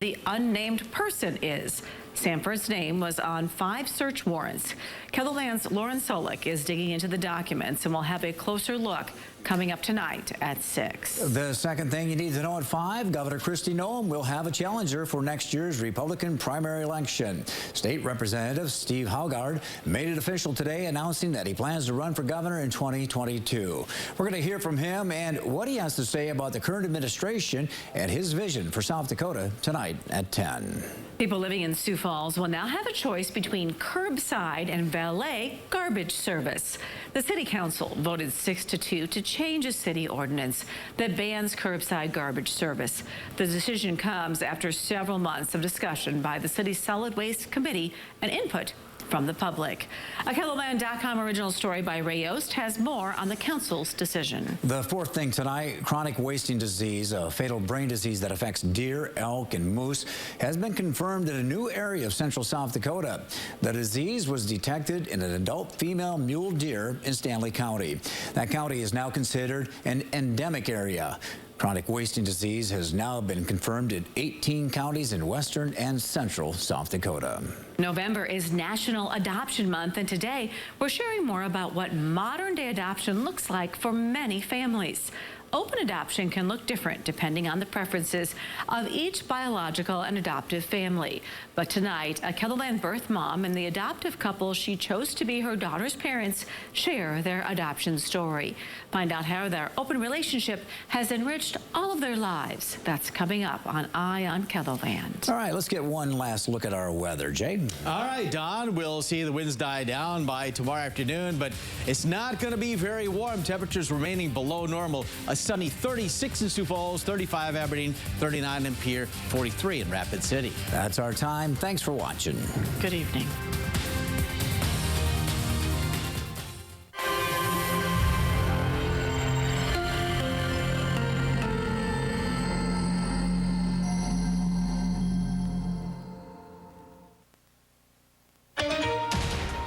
the unnamed person is. Sanford's name was on 5 search warrants. KELO's Lauren Solik is digging into the documents, and we'll have a closer look coming up tonight at 6. The second thing you need to know at 5, Governor Kristi Noem will have a challenger for next year's Republican primary election. State Representative Steve Haugard made it official today, announcing that he plans to run for governor in 2022. We're going to hear from him and what he has to say about the current administration and his vision for South Dakota tonight at 10. People living in Sioux Falls will now have a choice between curbside and valet garbage service. The City Council voted 6-2 to change a city ordinance that bans curbside garbage service. The decision comes after several months of discussion by the city's Solid Waste Committee and input from the public. A KELOland.com original story by Ray Yost has more on the council's decision. The fourth thing tonight, chronic wasting disease, a fatal brain disease that affects deer, elk, and moose, has been confirmed in a new area of central South Dakota. The disease was detected in an adult female mule deer in Stanley County. That county is now considered an endemic area. Chronic wasting disease has now been confirmed in 18 counties in western and central South Dakota. November is National Adoption Month, and today we're sharing more about what modern-day adoption looks like for many families. Open adoption can look different depending on the preferences of each biological and adoptive family. But tonight, a KELOland birth mom and the adoptive couple she chose to be her daughter's parents share their adoption story. Find out how their open relationship has enriched all of their lives. That's coming up on Eye on KELOland. All right, let's get one last look at our weather. Jay? All right, Don, we'll see the winds die down by tomorrow afternoon, but it's not going to be very warm. Temperatures remaining below normal. A sunny 36 in Sioux Falls, 35 Aberdeen, 39 in Pierre, 43 in Rapid City. That's our time. Thanks for watching. Good evening.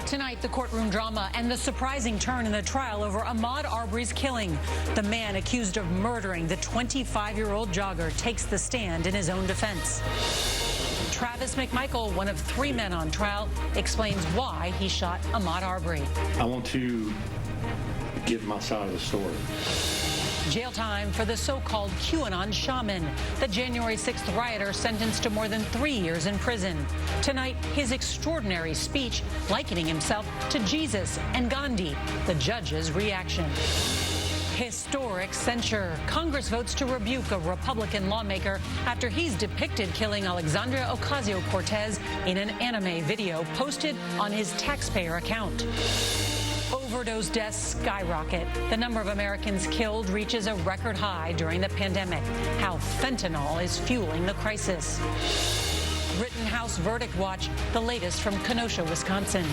Tonight, the courtroom drama and the surprising turn in the trial over Ahmaud Arbery's killing. The man accused of murdering the 25-year-old jogger takes the stand in his own defense. Travis McMichael, one of 3 men on trial, explains why he shot Ahmaud Arbery. I want to give my side of the story. Jail time for the so-called QAnon shaman, the January 6th rioter sentenced to more than 3 years in prison. Tonight, his extraordinary speech likening himself to Jesus and Gandhi. The judge's reaction. Historic censure. Congress votes to rebuke a Republican lawmaker after he's depicted killing Alexandria Ocasio-Cortez in an anime video posted on his taxpayer account. Overdose deaths skyrocket. The number of Americans killed reaches a record high during the pandemic. How fentanyl is fueling the crisis. Rittenhouse verdict watch, the latest from Kenosha, Wisconsin.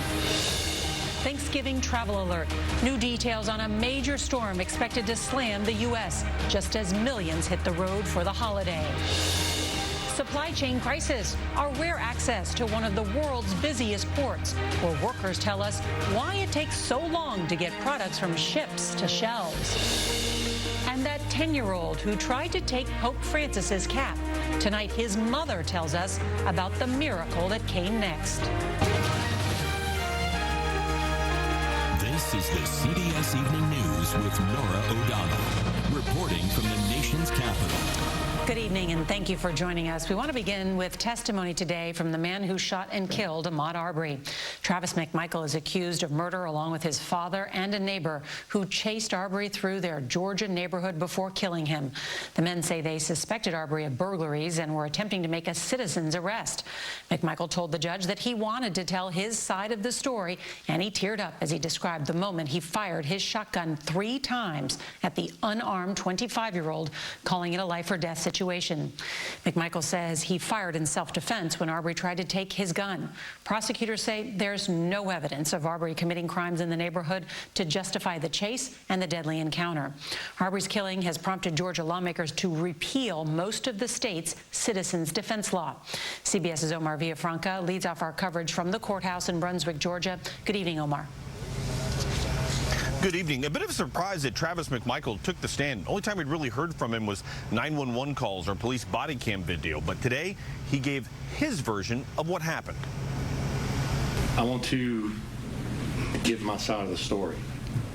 Thanksgiving travel alert. New details on a major storm expected to slam the U.S. just as millions hit the road for the holiday. Supply chain crisis, our rare access to one of the world's busiest ports, where workers tell us why it takes so long to get products from ships to shelves. And that 10-year-old who tried to take Pope Francis's cap. Tonight, his mother tells us about the miracle that came next. This is the CBS Evening News with Nora O'Donnell, reporting from the nation's capital. Good evening, and thank you for joining us. We want to begin with testimony today from the man who shot and killed Ahmaud Arbery. Travis McMichael is accused of murder along with his father and a neighbor who chased Arbery through their Georgia neighborhood before killing him. The men say they suspected Arbery of burglaries and were attempting to make a citizen's arrest. McMichael told the judge that he wanted to tell his side of the story, and he teared up as he described the moment he fired his shotgun 3 times at the unarmed 25-year-old, calling it a life-or-death situation. McMichael says he fired in self-defense when Arbery tried to take his gun. Prosecutors say there's no evidence of Arbery committing crimes in the neighborhood to justify the chase and the deadly encounter. Arbery's killing has prompted Georgia lawmakers to repeal most of the state's citizens' defense law. CBS's Omar Villafranca leads off our coverage from the courthouse in Brunswick, Georgia. Good evening, Omar. Good evening. A bit of a surprise that Travis McMichael took the stand. Only time we'd really heard from him was 911 calls or police body cam video. But today, he gave his version of what happened. I want to give my side of the story.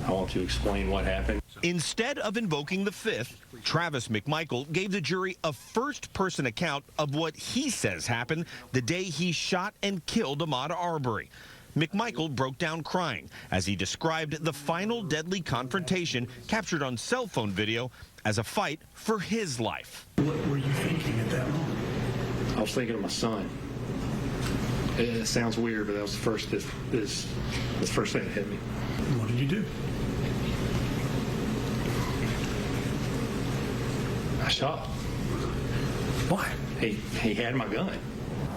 I want to explain what happened. Instead of invoking the Fifth, Travis McMichael gave the jury a first-person account of what he says happened the day he shot and killed Ahmaud Arbery. McMichael broke down crying as he described the final deadly confrontation captured on cell phone video as a fight for his life. What were you thinking at that moment? I was thinking of my son. It sounds weird, but that was the first thing that hit me. What did you do? I shot. Why? He had my gun.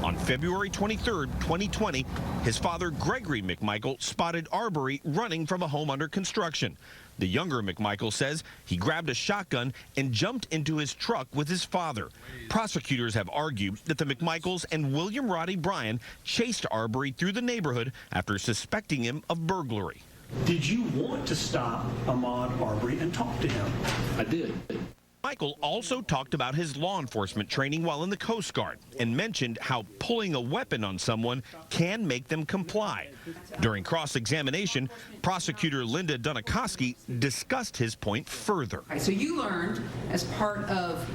On February 23rd, 2020, his father, Gregory McMichael, spotted Arbery running from a home under construction. The younger McMichael says he grabbed a shotgun and jumped into his truck with his father. Prosecutors have argued that the McMichaels and William Roddy Bryan chased Arbery through the neighborhood after suspecting him of burglary. Did you want to stop Ahmaud Arbery and talk to him? I did. Michael also talked about his law enforcement training while in the Coast Guard and mentioned how pulling a weapon on someone can make them comply. During cross-examination, prosecutor Linda Dunikoski discussed his point further. So you learned as part of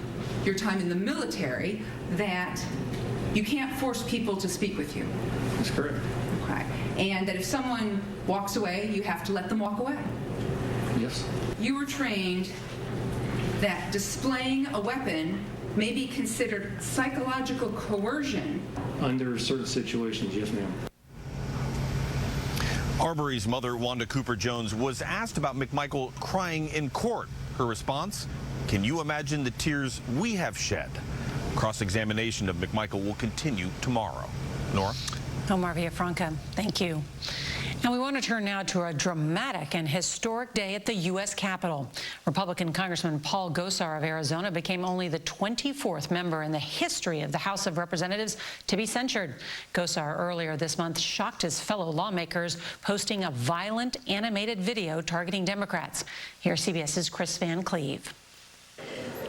your time in the military that you can't force people to speak with you. That's correct. Okay. And that if someone walks away, you have to let them walk away. Yes. You were trained that displaying a weapon may be considered psychological coercion. Under certain situations, yes, ma'am. Arbery's mother, Wanda Cooper Jones, was asked about McMichael crying in court. Her response, "Can you imagine the tears we have shed?" Cross-examination of McMichael will continue tomorrow. Nora? Omar Villafranca, thank you. And we want to turn now to a dramatic and historic day at the U.S. Capitol. Republican Congressman Paul Gosar of Arizona became only the 24th member in the history of the House of Representatives to be censured. Gosar earlier this month shocked his fellow lawmakers, posting a violent animated video targeting Democrats. Here's CBS's Chris Van Cleve.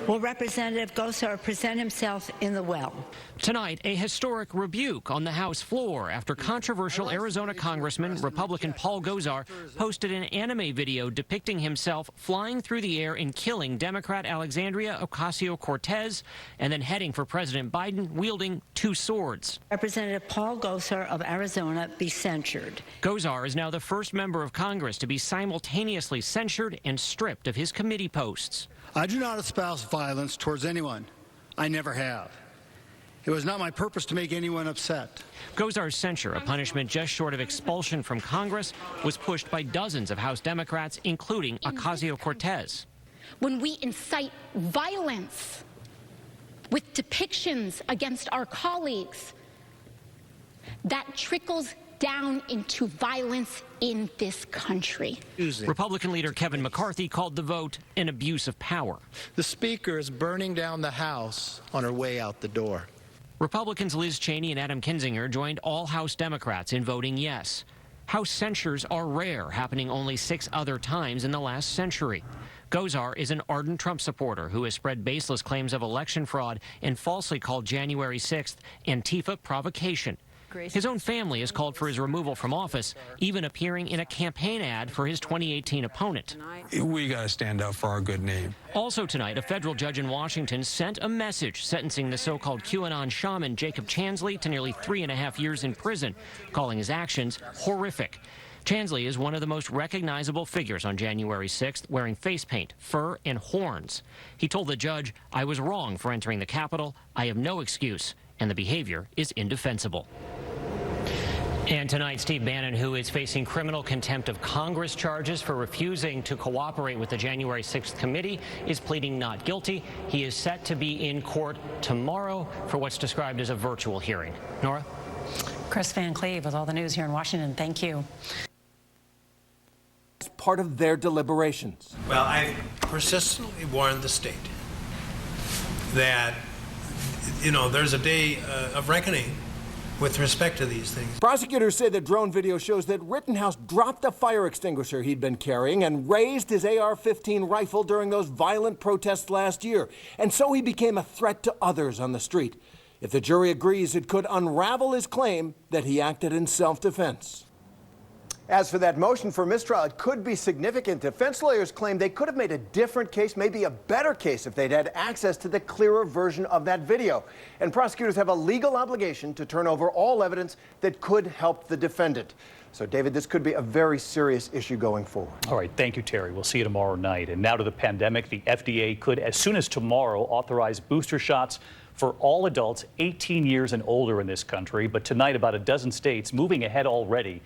Will Representative Gosar present himself in the well? Tonight, a historic rebuke on the House floor after controversial Arizona Congressman Republican Paul Gosar posted an anime video depicting himself flying through the air and killing Democrat Alexandria Ocasio-Cortez and then heading for President Biden wielding two swords. Representative Paul Gosar of Arizona be censured. Gosar is now the first member of Congress to be simultaneously censured and stripped of his committee posts. I do not espouse violence towards anyone. I never have. It was not my purpose to make anyone upset. Gosar's censure, a punishment just short of expulsion from Congress, was pushed by dozens of House Democrats, including Ocasio-Cortez. When we incite violence with depictions against our colleagues, that trickles down into violence in this country. Republican leader Kevin McCarthy called the vote an abuse of power. The Speaker is burning down the House on her way out the door. Republicans Liz Cheney and Adam Kinzinger joined all House Democrats in voting yes. House censures are rare, happening only 6 other times in the last century. Gosar is an ardent Trump supporter who has spread baseless claims of election fraud and falsely called January 6th Antifa provocation. His own family has called for his removal from office, even appearing in a campaign ad for his 2018 opponent. We got to stand up for our good name. Also tonight, a federal judge in Washington sent a message sentencing the so-called QAnon shaman Jacob Chansley to nearly 3.5 years in prison, calling his actions horrific. Chansley is one of the most recognizable figures on January 6th, wearing face paint, fur, and horns. He told the judge, "I was wrong for entering the Capitol. I have no excuse, and the behavior is indefensible." And tonight, Steve Bannon, who is facing criminal contempt of Congress charges for refusing to cooperate with the January 6th committee, is pleading not guilty. He is set to be in court tomorrow for what's described as a virtual hearing. Nora? Chris Van Cleve with all the news here in Washington. Thank you. It's part of their deliberations. Well, I persistently warned the state that, there's a day of reckoning with respect to these things. Prosecutors say the drone video shows that Rittenhouse dropped a fire extinguisher he'd been carrying and raised his AR-15 rifle during those violent protests last year. And so he became a threat to others on the street. If the jury agrees, it could unravel his claim that he acted in self-defense. As for that motion for mistrial, it could be significant. Defense lawyers claim they could have made a different case, maybe a better case, if they'd had access to the clearer version of that video. And prosecutors have a legal obligation to turn over all evidence that could help the defendant. So, David, this could be a very serious issue going forward. All right. Thank you, Terry. We'll see you tomorrow night. And now to the pandemic. The FDA could, as soon as tomorrow, authorize booster shots for all adults 18 years and older in this country. But tonight, about a dozen states moving ahead already,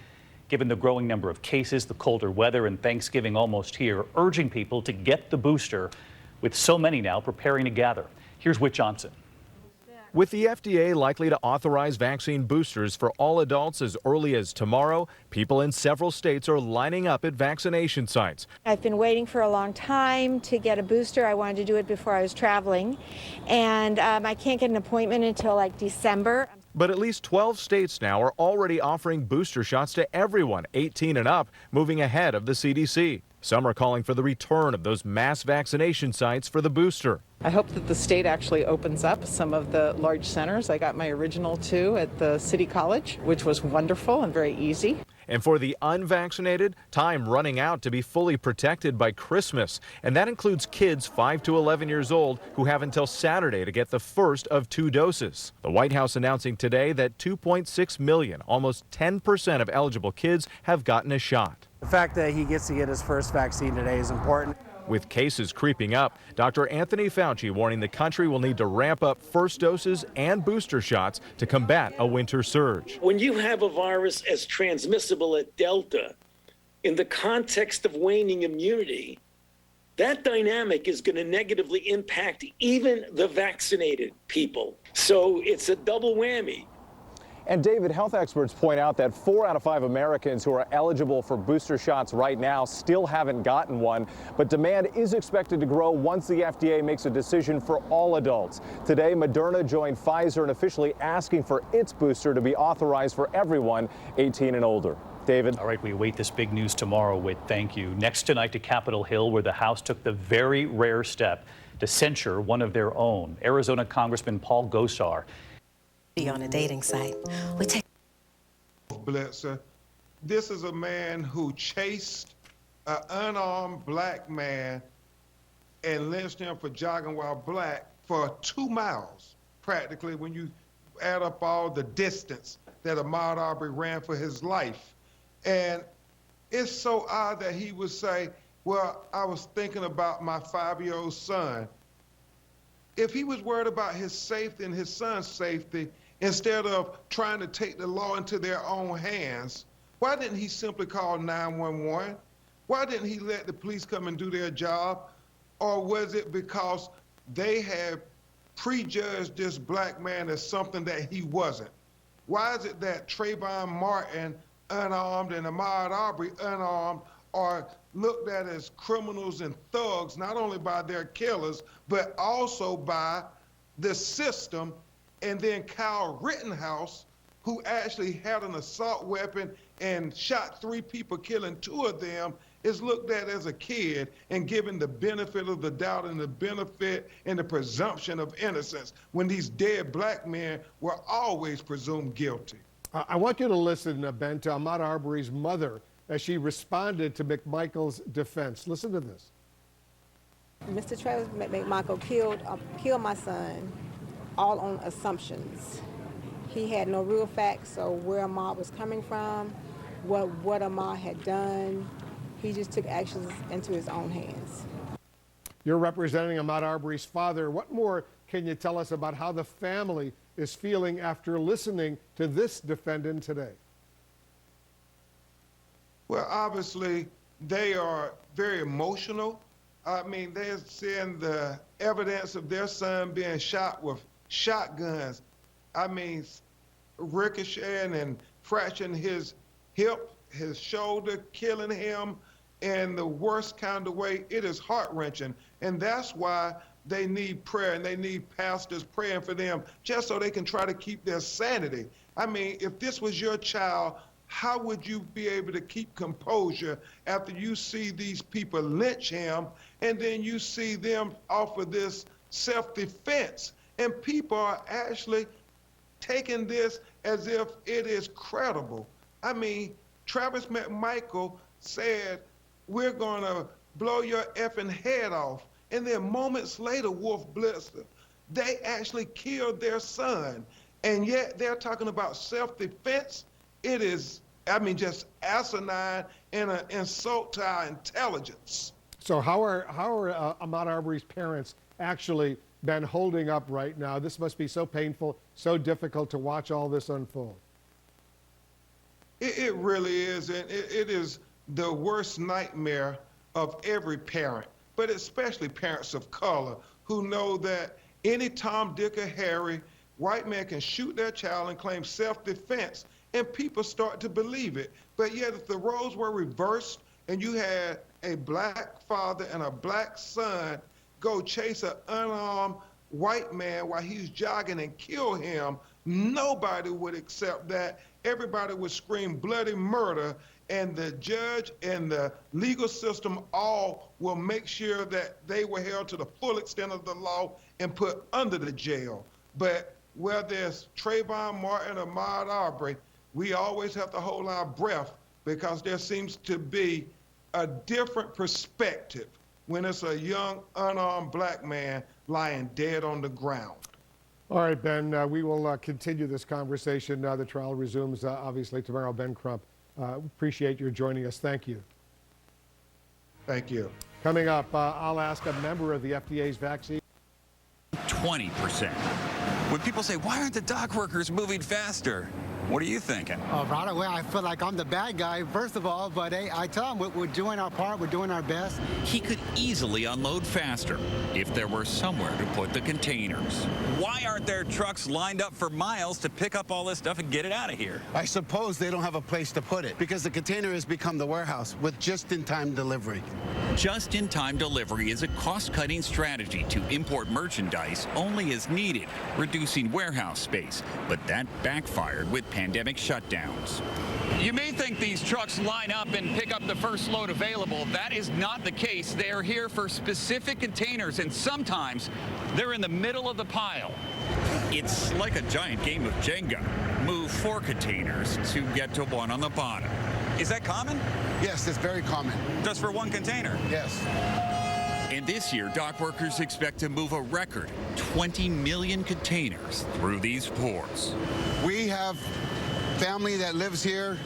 given the growing number of cases, the colder weather, and Thanksgiving almost here, urging people to get the booster, with so many now preparing to gather. Here's Whit Johnson. With the FDA likely to authorize vaccine boosters for all adults as early as tomorrow, people in several states are lining up at vaccination sites. I've been waiting for a long time to get a booster. I wanted to do it before I was traveling, and I can't get an appointment until like December. But at least 12 states now are already offering booster shots to everyone 18 and up, moving ahead of the CDC. Some are calling for the return of those mass vaccination sites for the booster. I hope that the state actually opens up some of the large centers. I got my original 2 at the City College, which was wonderful and very easy. And for the unvaccinated, time running out to be fully protected by Christmas. And that includes kids 5 to 11 years old who have until Saturday to get the first of 2 doses. The White House announcing today that 2.6 million, almost 10% of eligible kids, have gotten a shot. The fact that he gets to get his first vaccine today is important. With cases creeping up, Dr. Anthony Fauci warning the country will need to ramp up first doses and booster shots to combat a winter surge. When you have a virus as transmissible as Delta, in the context of waning immunity, that dynamic is going to negatively impact even the vaccinated people. So it's a double whammy. And David, health experts point out that 4 out of 5 Americans who are eligible for booster shots right now still haven't gotten one. But demand is expected to grow once the FDA makes a decision for all adults. Today, Moderna joined Pfizer in officially asking for its booster to be authorized for everyone 18 and older. David. All right, we await this big news tomorrow, Whit. Thank you. Next tonight to Capitol Hill, where the House took the very rare step to censure one of their own, Arizona Congressman Paul Gosar. On a dating site. We take Blitzer. This is a man who chased an unarmed black man and lynched him for jogging while black for 2 miles, practically, when you add up all the distance that Ahmaud Arbery ran for his life. And it's so odd that he would say, well, I was thinking about my 5-year-old son. If he was worried about his safety and his son's safety, instead of trying to take the law into their own hands, why didn't he simply call 911? Why didn't he let the police come and do their job? Or was it because they had prejudged this black man as something that he wasn't? Why is it that Trayvon Martin, unarmed, and Ahmaud Arbery, unarmed, are looked at as criminals and thugs, not only by their killers, but also by the system? And then Kyle Rittenhouse, who actually had an assault weapon and shot 3 people, killing 2 of them, is looked at as a kid and given the benefit of the doubt and the benefit and the presumption of innocence, when these dead black men were always presumed guilty. I want you to listen, Ben, to Ahmaud Arbery's mother as she responded to McMichael's defense. Listen to this. Mr. Travis McMichael killed my son, all on assumptions. He had no real facts, so where Ahmaud was coming from, what Ahmaud had done, he just took actions into his own hands. You're representing Ahmaud Arbery's father. What more can you tell us about how the family is feeling after listening to this defendant today? Well, obviously, they are very emotional. I mean, they're seeing the evidence of their son being shot with shotguns. I mean, ricocheting and fracturing his hip, his shoulder, killing him. in the worst kind of way. It is heart-wrenching, and that's why they need prayer, and they need pastors praying for them just so they can try to keep their sanity. I mean, if this was your child, how would you be able to keep composure after you see these people lynch him, and then you see them offer this self-defense, and people are actually taking this as if it is credible? I mean, Travis McMichael said, "We're gonna blow your effing head off." And then moments later, Wolf Blitzer, they actually killed their son. And yet they're talking about self-defense. It is, I mean, just asinine and an insult to our intelligence. So how are Ahmaud Arbery's parents actually been holding up right now? This must be so painful, so difficult to watch all this unfold. It really is, and it is the worst nightmare of every parent, but especially parents of color who know that any Tom, Dick, or Harry white man can shoot their child and claim self-defense, and people start to believe it. But yet if the roles were reversed and you had a black father and a black son go chase an unarmed white man while he's jogging and kill him, nobody would accept that. Everybody would scream bloody murder, and the judge and the legal system all will make sure that they were held to the full extent of the law and put under the jail. But whether it's Trayvon Martin or Ahmaud Arbery, we always have to hold our breath because there seems to be a different perspective when it's a young, unarmed black man lying dead on the ground. All right, Ben, we will continue this conversation. The trial resumes, obviously, tomorrow. Ben Crump, appreciate your joining us. Thank you. Thank you. Coming up, I'll ask a member of the FDA's vaccine. 20%. When people say, why aren't the dock workers moving faster? What are you thinking? Right away, I feel like I'm the bad guy, first of all, but hey, I tell them we're doing our part, we're doing our best. He could easily unload faster if there were somewhere to put the containers. Why aren't there trucks lined up for miles to pick up all this stuff and get it out of here? I suppose they don't have a place to put it because the container has become the warehouse with just-in-time delivery. Just-in-time delivery is a cost-cutting strategy to import merchandise only as needed, reducing warehouse space, but that backfired with pandemic shutdowns. You may think these trucks line up and pick up the first load available. That is not the case. They are here for specific containers, and sometimes they're in the middle of the pile. It's like a giant game of Jenga. Move 4 containers to get to one on the bottom. Is that common? Yes, it's very common. Just for one container? Yes. And this year, dock workers expect to move a record 20 million containers through these ports. We have family that lives here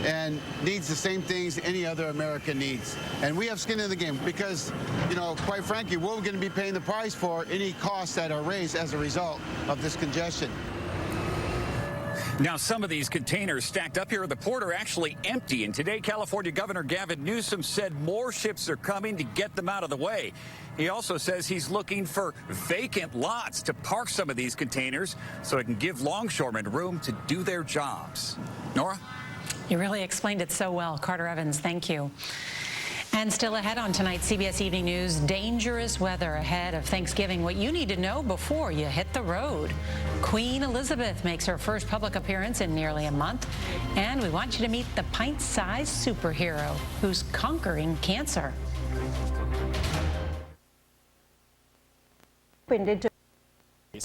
and needs the same things any other American needs. And we have skin in the game because, you know, quite frankly, we're going to be paying the price for any costs that are raised as a result of this congestion. Now, some of these containers stacked up here at the port are actually empty, and today California Governor Gavin Newsom said more ships are coming to get them out of the way. He also says he's looking for vacant lots to park some of these containers so it can give longshoremen room to do their jobs. Nora? You really explained it so well. Carter Evans, thank you. And still ahead on tonight's CBS Evening News, dangerous weather ahead of Thanksgiving. What you need to know before you hit the road. Queen Elizabeth makes her first public appearance in nearly a month. And we want you to meet the pint-sized superhero who's conquering cancer.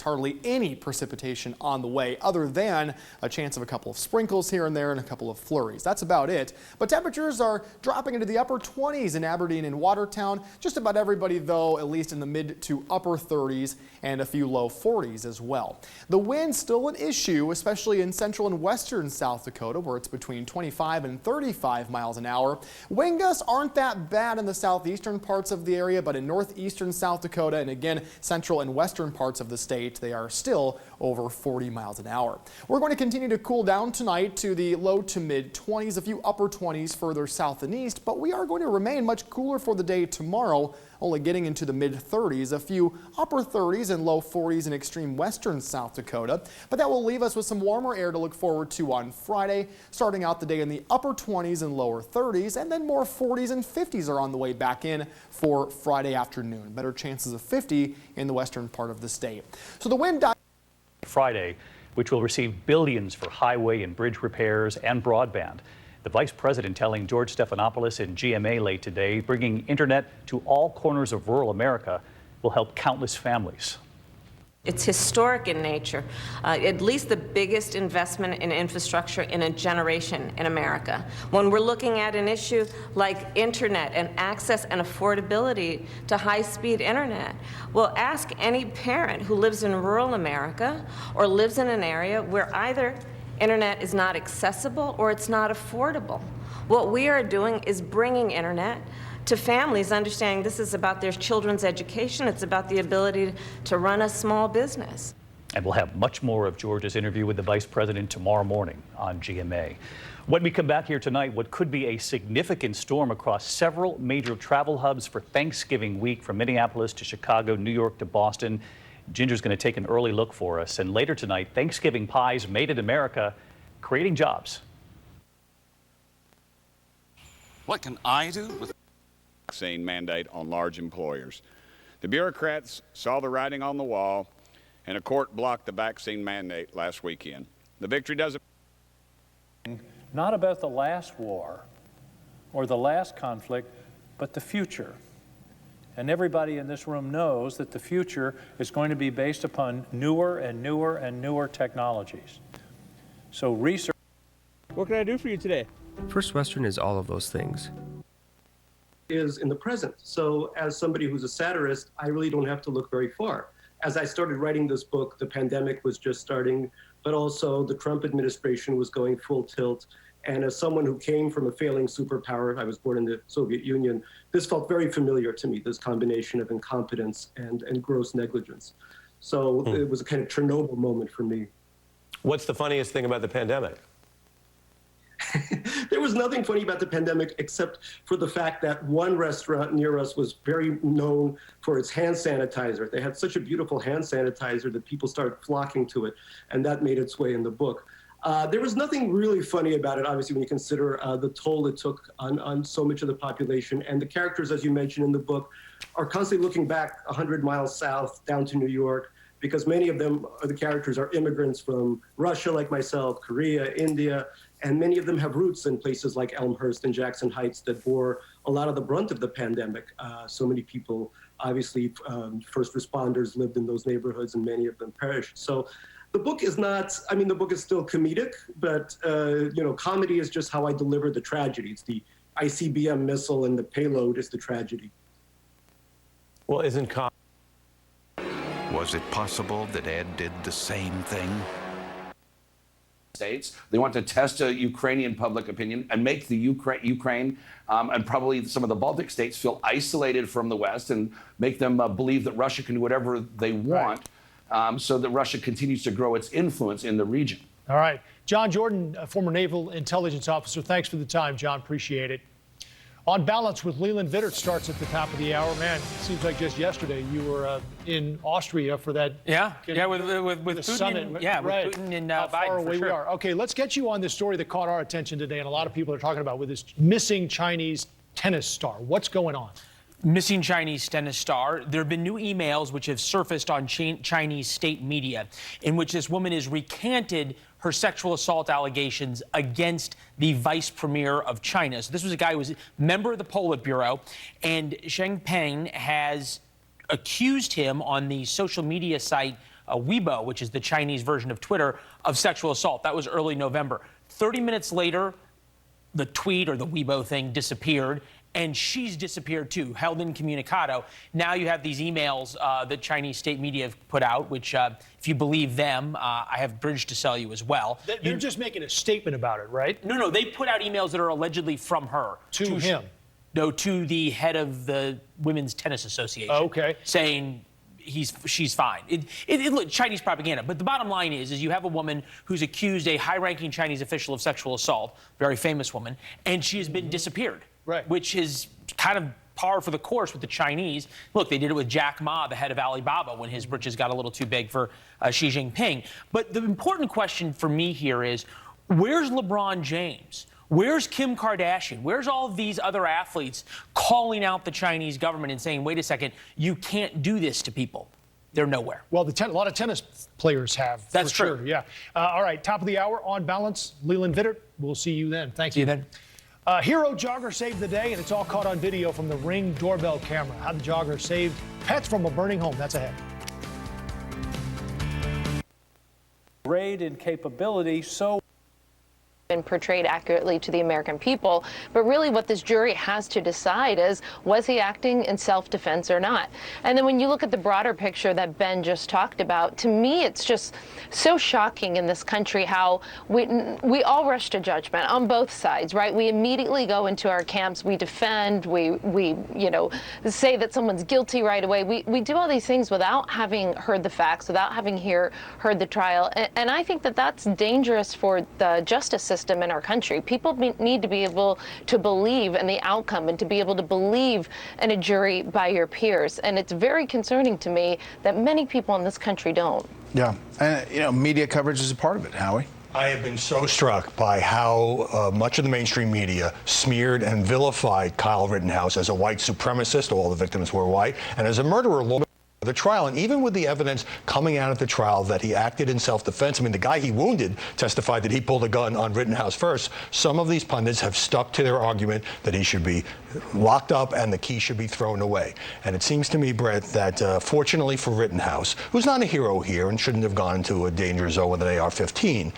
Hardly any precipitation on the way other than a chance of a couple of sprinkles here and there and a couple of flurries. That's about it. But temperatures are dropping into the upper 20s in Aberdeen and Watertown. Just about everybody, though, at least in the mid to upper 30s and a few low 40s as well. The wind's still an issue, especially in central and western South Dakota, where it's between 25 and 35 miles an hour. Wind gusts aren't that bad in the southeastern parts of the area, but in northeastern South Dakota and again central and western parts of the state, they are still over 40 miles an hour. We're going to continue to cool down tonight to the low to mid 20s, a few upper 20s further south and east, but we are going to remain much cooler for the day tomorrow. only getting into the mid-30s, a few upper 30s and low 40s in extreme western South Dakota. But that will leave us with some warmer air to look forward to on Friday, starting out the day in the upper 20s and lower 30s, and then more 40s and 50s are on the way back in for Friday afternoon. Better chances of 50 in the western part of the state. So the wind Friday, which will receive billions for highway and bridge repairs and broadband. The vice president telling George Stephanopoulos in GMA late today, bringing internet to all corners of rural America will help countless families. It's historic in nature, at least the biggest investment in infrastructure in a generation in America. When we're looking at an issue like internet and access and affordability to high-speed internet, well, ask any parent who lives in rural America or lives in an area where either internet is not accessible or it's not affordable. What we are doing is bringing internet to families, understanding this is about their children's education, it's about the ability to run a small business. And we'll have much more of George's interview with the vice president tomorrow morning on GMA. When we come back here tonight, what could be a significant storm across several major travel hubs for Thanksgiving week, from Minneapolis to Chicago, New York to Boston. Ginger's going to take an early look for us. And later tonight, Thanksgiving pies made in America, creating jobs. What can I do with vaccine mandate on large employers? The bureaucrats saw the writing on the wall, and a court blocked the vaccine mandate last weekend. The victory doesn't. Not about the last war or the last conflict, but the future. And everybody in this room knows that the future is going to be based upon newer and newer and newer technologies. So research. What can I do for you today? First Western is all of those things. Is in the present. So as somebody who's a satirist, I really don't have to look very far. As I started writing this book, the pandemic was just starting, but also the Trump administration was going full tilt. And as someone who came from a failing superpower, I was born in the Soviet Union, this felt very familiar to me, this combination of incompetence and gross negligence. So it was a kind of Chernobyl moment for me. What's the funniest thing about the pandemic? There was nothing funny about the pandemic except for the fact that one restaurant near us was very known for its hand sanitizer. They had such a beautiful hand sanitizer that people started flocking to it, and that made its way in the book. There was nothing really funny about it, obviously, when you consider the toll it took on so much of the population. And the characters, as you mentioned in the book, are constantly looking back 100 miles south down to New York, because many of them, the characters, are immigrants from Russia, like myself, Korea, India, and many of them have roots in places like Elmhurst and Jackson Heights that bore a lot of the brunt of the pandemic. So many people, obviously, first responders lived in those neighborhoods, and many of them perished. So the book is not, I mean, the book is still comedic, but, you know, comedy is just how I deliver the tragedy. It's the ICBM missile and the payload is the tragedy. Well, isn't comedy? Was it possible that Ed did the same thing? States. They want to test a Ukrainian public opinion and make the Ukraine and probably some of the Baltic states feel isolated from the West and make them believe that Russia can do whatever they want, so that Russia continues to grow its influence in the region. All right. John Jordan, a former naval intelligence officer. Thanks for the time, John. Appreciate it. On Balance with Leland Vittert starts at the top of the hour. Man, it seems like just yesterday you were in Austria for that. Yeah, with Putin. Summit. With Putin and How Biden. far away we are. Okay, let's get you on this story that caught our attention today, and a lot of people are talking about, with this missing Chinese tennis star. What's going on? Missing Chinese tennis star. There have been new emails which have surfaced on Chinese state media in which this woman has recanted her sexual assault allegations against the vice premier of China. So this was a guy who was a member of the Politburo, and Xi Jinping has accused him on the social media site Weibo, which is the Chinese version of Twitter, of sexual assault. That was early November. 30 minutes later, the tweet or the Weibo thing disappeared, and she's disappeared too, held incommunicado. Now you have these emails that Chinese state media have put out, which, if you believe them, I have bridge to sell you as well. They're just making a statement about it, right? No, they put out emails that are allegedly from her. To him? No, to the head of the Women's Tennis Association. Okay. Saying she's fine. Look, Chinese propaganda. But the bottom line is you have a woman who's accused a high-ranking Chinese official of sexual assault, very famous woman, and she has been disappeared. Right. Which is kind of par for the course with the Chinese. Look, they did it with Jack Ma, the head of Alibaba, when his britches got a little too big for Xi Jinping. But the important question for me here is, where's LeBron James? Where's Kim Kardashian? Where's all of these other athletes calling out the Chinese government and saying, wait a second, you can't do this to people? They're nowhere. Well, a lot of tennis players have. That's for true. Sure, yeah. All right, top of the hour, On Balance, Leland Vittert. We'll see you then. Thank you. See you then. Hero jogger saved the day, and it's all caught on video from the Ring doorbell camera. How the jogger saved pets from a burning home. That's ahead. Grade and capability so been portrayed accurately to the American people, but really what this jury has to decide is, was he acting in self-defense or not? And then when you look at the broader picture that Ben just talked about, to me it's just so shocking in this country how we all rush to judgment on both sides, right? We immediately go into our camps, we defend, we say that someone's guilty right away. We do all these things without having heard the facts, without having heard the trial, and I think that that's dangerous for the justice system in our country. People need to be able to believe in the outcome and to be able to believe in a jury by your peers. And it's very concerning to me that many people in this country don't. Yeah, and media coverage is a part of it, Howie. I have been so struck by how much of the mainstream media smeared and vilified Kyle Rittenhouse as a white supremacist. All the victims were white, and as a murderer. The trial, and even with the evidence coming out at the trial that he acted in self-defense, I mean, the guy he wounded testified that he pulled a gun on Rittenhouse first. Some of these pundits have stuck to their argument that he should be locked up and the key should be thrown away. And it seems to me, Brett, that fortunately for Rittenhouse, who's not a hero here and shouldn't have gone into a danger zone with an AR-15,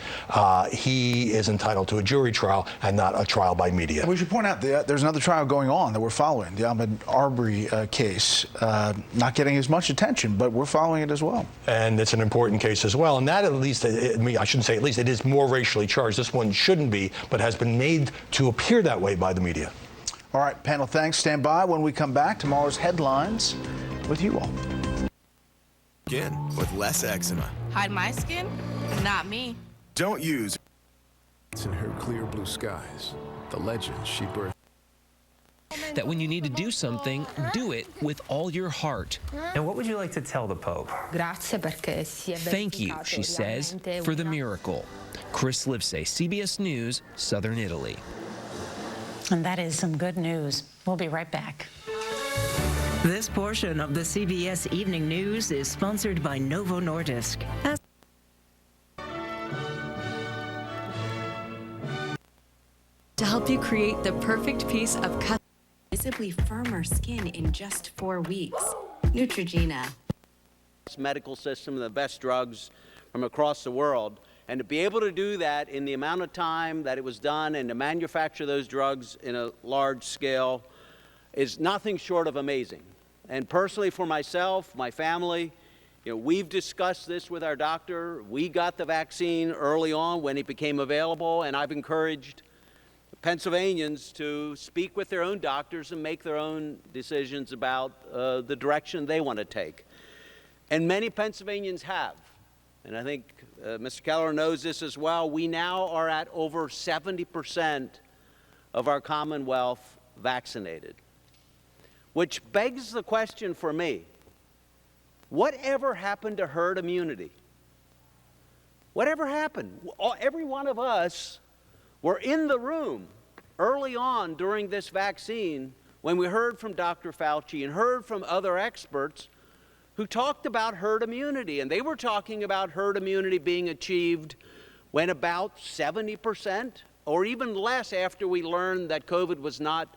he is entitled to a jury trial and not a trial by media. We should point out that there's another trial going on that we're following, the Ahmaud Arbery case, not getting as much attention, but we're following it as well. And it's an important case as well. And that, at least, I shouldn't say at least, it is more racially charged. This one shouldn't be, but has been made to appear that way by the media. All right, panel, thanks. Stand by. When we come back, tomorrow's headlines with you all. Skin with less eczema. Hide my skin? Not me. Don't use in her clear blue skies. The legend she birthed. That when you need to do something, do it with all your heart. And what would you like to tell the Pope? Thank you, she says, for the miracle. Chris Livesay, CBS News, Southern Italy. And that is some good news. We'll be right back. This portion of the CBS Evening News is sponsored by Novo Nordisk. To help you create the perfect piece of visibly firmer skin in just 4 weeks. Neutrogena. Medical system, the best drugs from across the world. And to be able to do that in the amount of time that it was done and to manufacture those drugs in a large scale is nothing short of amazing. And personally for myself, my family, we've discussed this with our doctor. We got the vaccine early on when it became available, and I've encouraged Pennsylvanians to speak with their own doctors and make their own decisions about the direction they want to take. And many Pennsylvanians have. And I think Mr. Keller knows this as well. We now are at over 70% of our Commonwealth vaccinated, which begs the question for me, whatever happened to herd immunity? Whatever happened? Every one of us were in the room early on during this vaccine when we heard from Dr. Fauci and heard from other experts who talked about herd immunity. And they were talking about herd immunity being achieved when about 70% or even less after we learned that COVID was not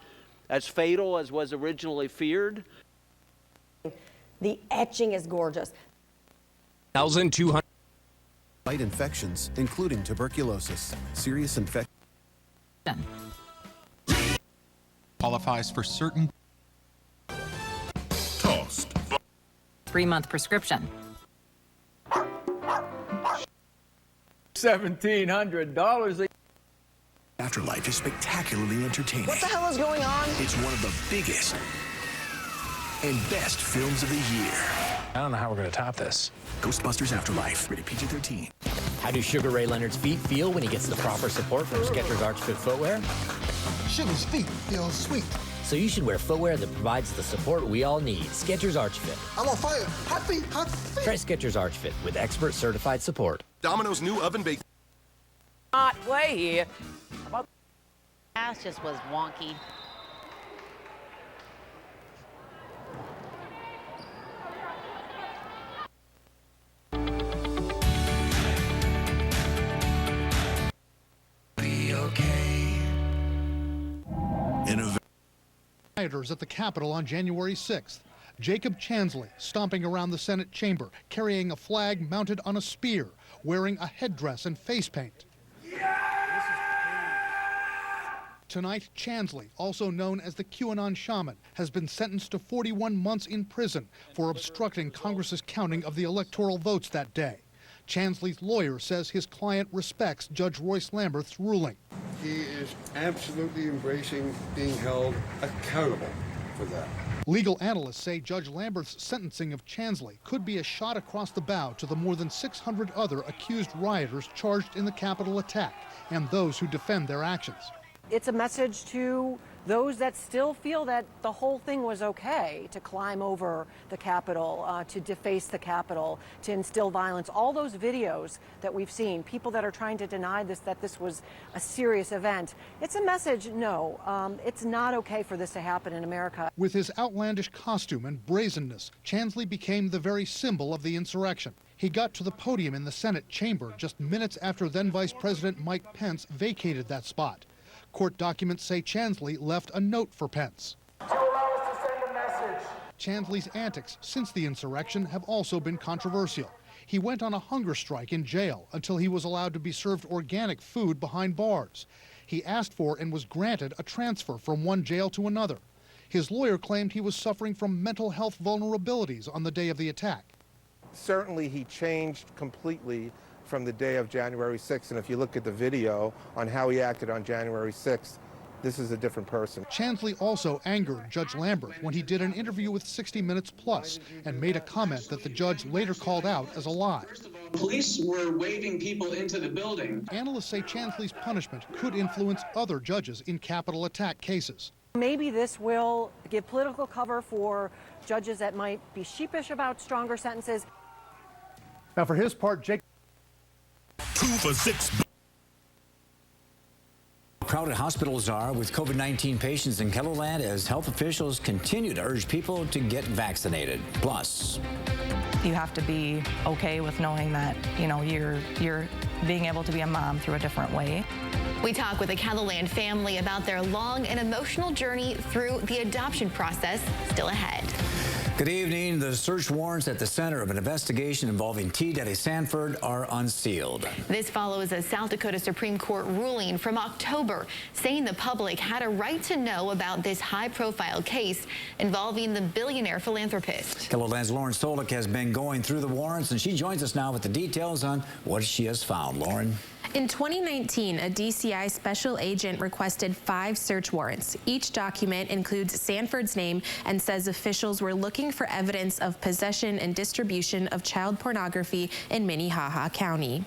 as fatal as was originally feared. The etching is gorgeous. 1,200 fight infections, including tuberculosis, serious infection. Qualifies for certain tossed 3-month prescription. $1,700. Afterlife is spectacularly entertaining. What the hell is going on? It's one of the biggest and best films of the year. I don't know how we're going to top this. Ghostbusters Afterlife, rated PG-13. How do Sugar Ray Leonard's feet feel when he gets the proper support from Skechers Arch Fit footwear? Sugar's feet feel sweet. so you should wear footwear that provides the support we all need. Skechers Arch Fit. I'm on fire. Hot feet, hot feet. Try Skechers Arch Fit with expert certified support. Domino's new oven baked. Not play here. Pass just was wonky. Rioters at the Capitol on January 6th. Jacob Chansley stomping around the Senate chamber, carrying a flag mounted on a spear, wearing a headdress and face paint. Tonight, Chansley, also known as the QAnon shaman, has been sentenced to 41 months in prison for obstructing Congress's counting of the electoral votes that day. Chansley's lawyer says his client respects Judge Royce Lamberth's ruling. He is absolutely embracing being held accountable for that. Legal analysts say Judge Lamberth's sentencing of Chansley could be a shot across the bow to the more than 600 other accused rioters charged in the Capitol attack and those who defend their actions. It's a message to those that still feel that the whole thing was okay, to climb over the Capitol, to deface the Capitol, to instill violence. All those videos that we've seen, people that are trying to deny this, that this was a serious event. It's a message, no, it's not okay for this to happen in America. With his outlandish costume and brazenness, Chansley became the very symbol of the insurrection. He got to the podium in the Senate chamber just minutes after then Vice President Mike Pence vacated that spot. Court documents say Chansley left a note for Pence. To allow us to send a message. Chansley's antics since the insurrection have also been controversial. He went on a hunger strike in jail until he was allowed to be served organic food behind bars. He asked for and was granted a transfer from one jail to another. His lawyer claimed he was suffering from mental health vulnerabilities on the day of the attack. Certainly he changed completely from the day of January 6th, and if you look at the video on how he acted on January 6th, this is a different person. Chansley also angered Judge Lamberth when he did an interview with 60 Minutes Plus and made a comment that the judge later called out as a lie. Police were waving people into the building. Analysts say Chansley's punishment could influence other judges in Capitol attack cases. Maybe this will give political cover for judges that might be sheepish about stronger sentences. Now, for his part, Jake. 2 for 6. Crowded hospitals are with COVID-19 patients in KELO as health officials continue to urge people to get vaccinated. Plus, you have to be okay with knowing that, you know, you're being able to be a mom through a different way. We talk with a KELO family about their long and emotional journey through the adoption process still ahead. Good evening. The search warrants at the center of an investigation involving T. Daddy Sanford are unsealed. This follows a South Dakota Supreme Court ruling from October saying the public had a right to know about this high-profile case involving the billionaire philanthropist. KELO's Lauren Solik has been going through the warrants, and she joins us now with the details on what she has found. Lauren. In 2019, a DCI special agent requested 5 search warrants. Each document includes Sanford's name and says officials were looking for evidence of possession and distribution of child pornography in Minnehaha County.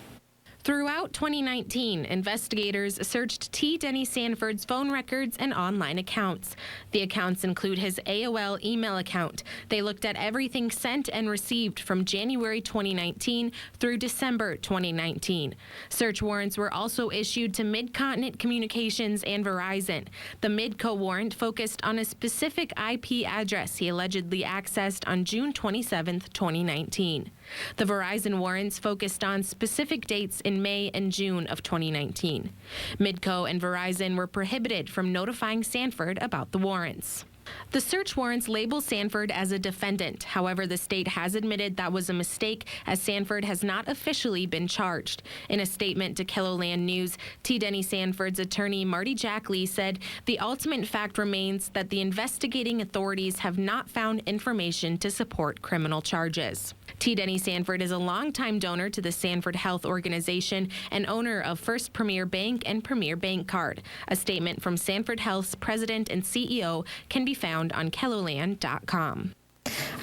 Throughout 2019, investigators searched T. Denny Sanford's phone records and online accounts. The accounts include his AOL email account. They looked at everything sent and received from January 2019 through December 2019. Search warrants were also issued to Mid-Continent Communications and Verizon. The Midco warrant focused on a specific IP address he allegedly accessed on June 27, 2019. The Verizon warrants focused on specific dates in May and June of 2019. Midco and Verizon were prohibited from notifying Sanford about the warrants. The search warrants label Sanford as a defendant. However, the state has admitted that was a mistake, as Sanford has not officially been charged. In a statement to KELO News, T. Denny Sanford's attorney Marty Jackley said the ultimate fact remains that the investigating authorities have not found information to support criminal charges. T. Denny Sanford is a longtime donor to the Sanford Health Organization and owner of First Premier Bank and Premier Bank Card. A statement from Sanford Health's president and CEO can be found on KELOland.com.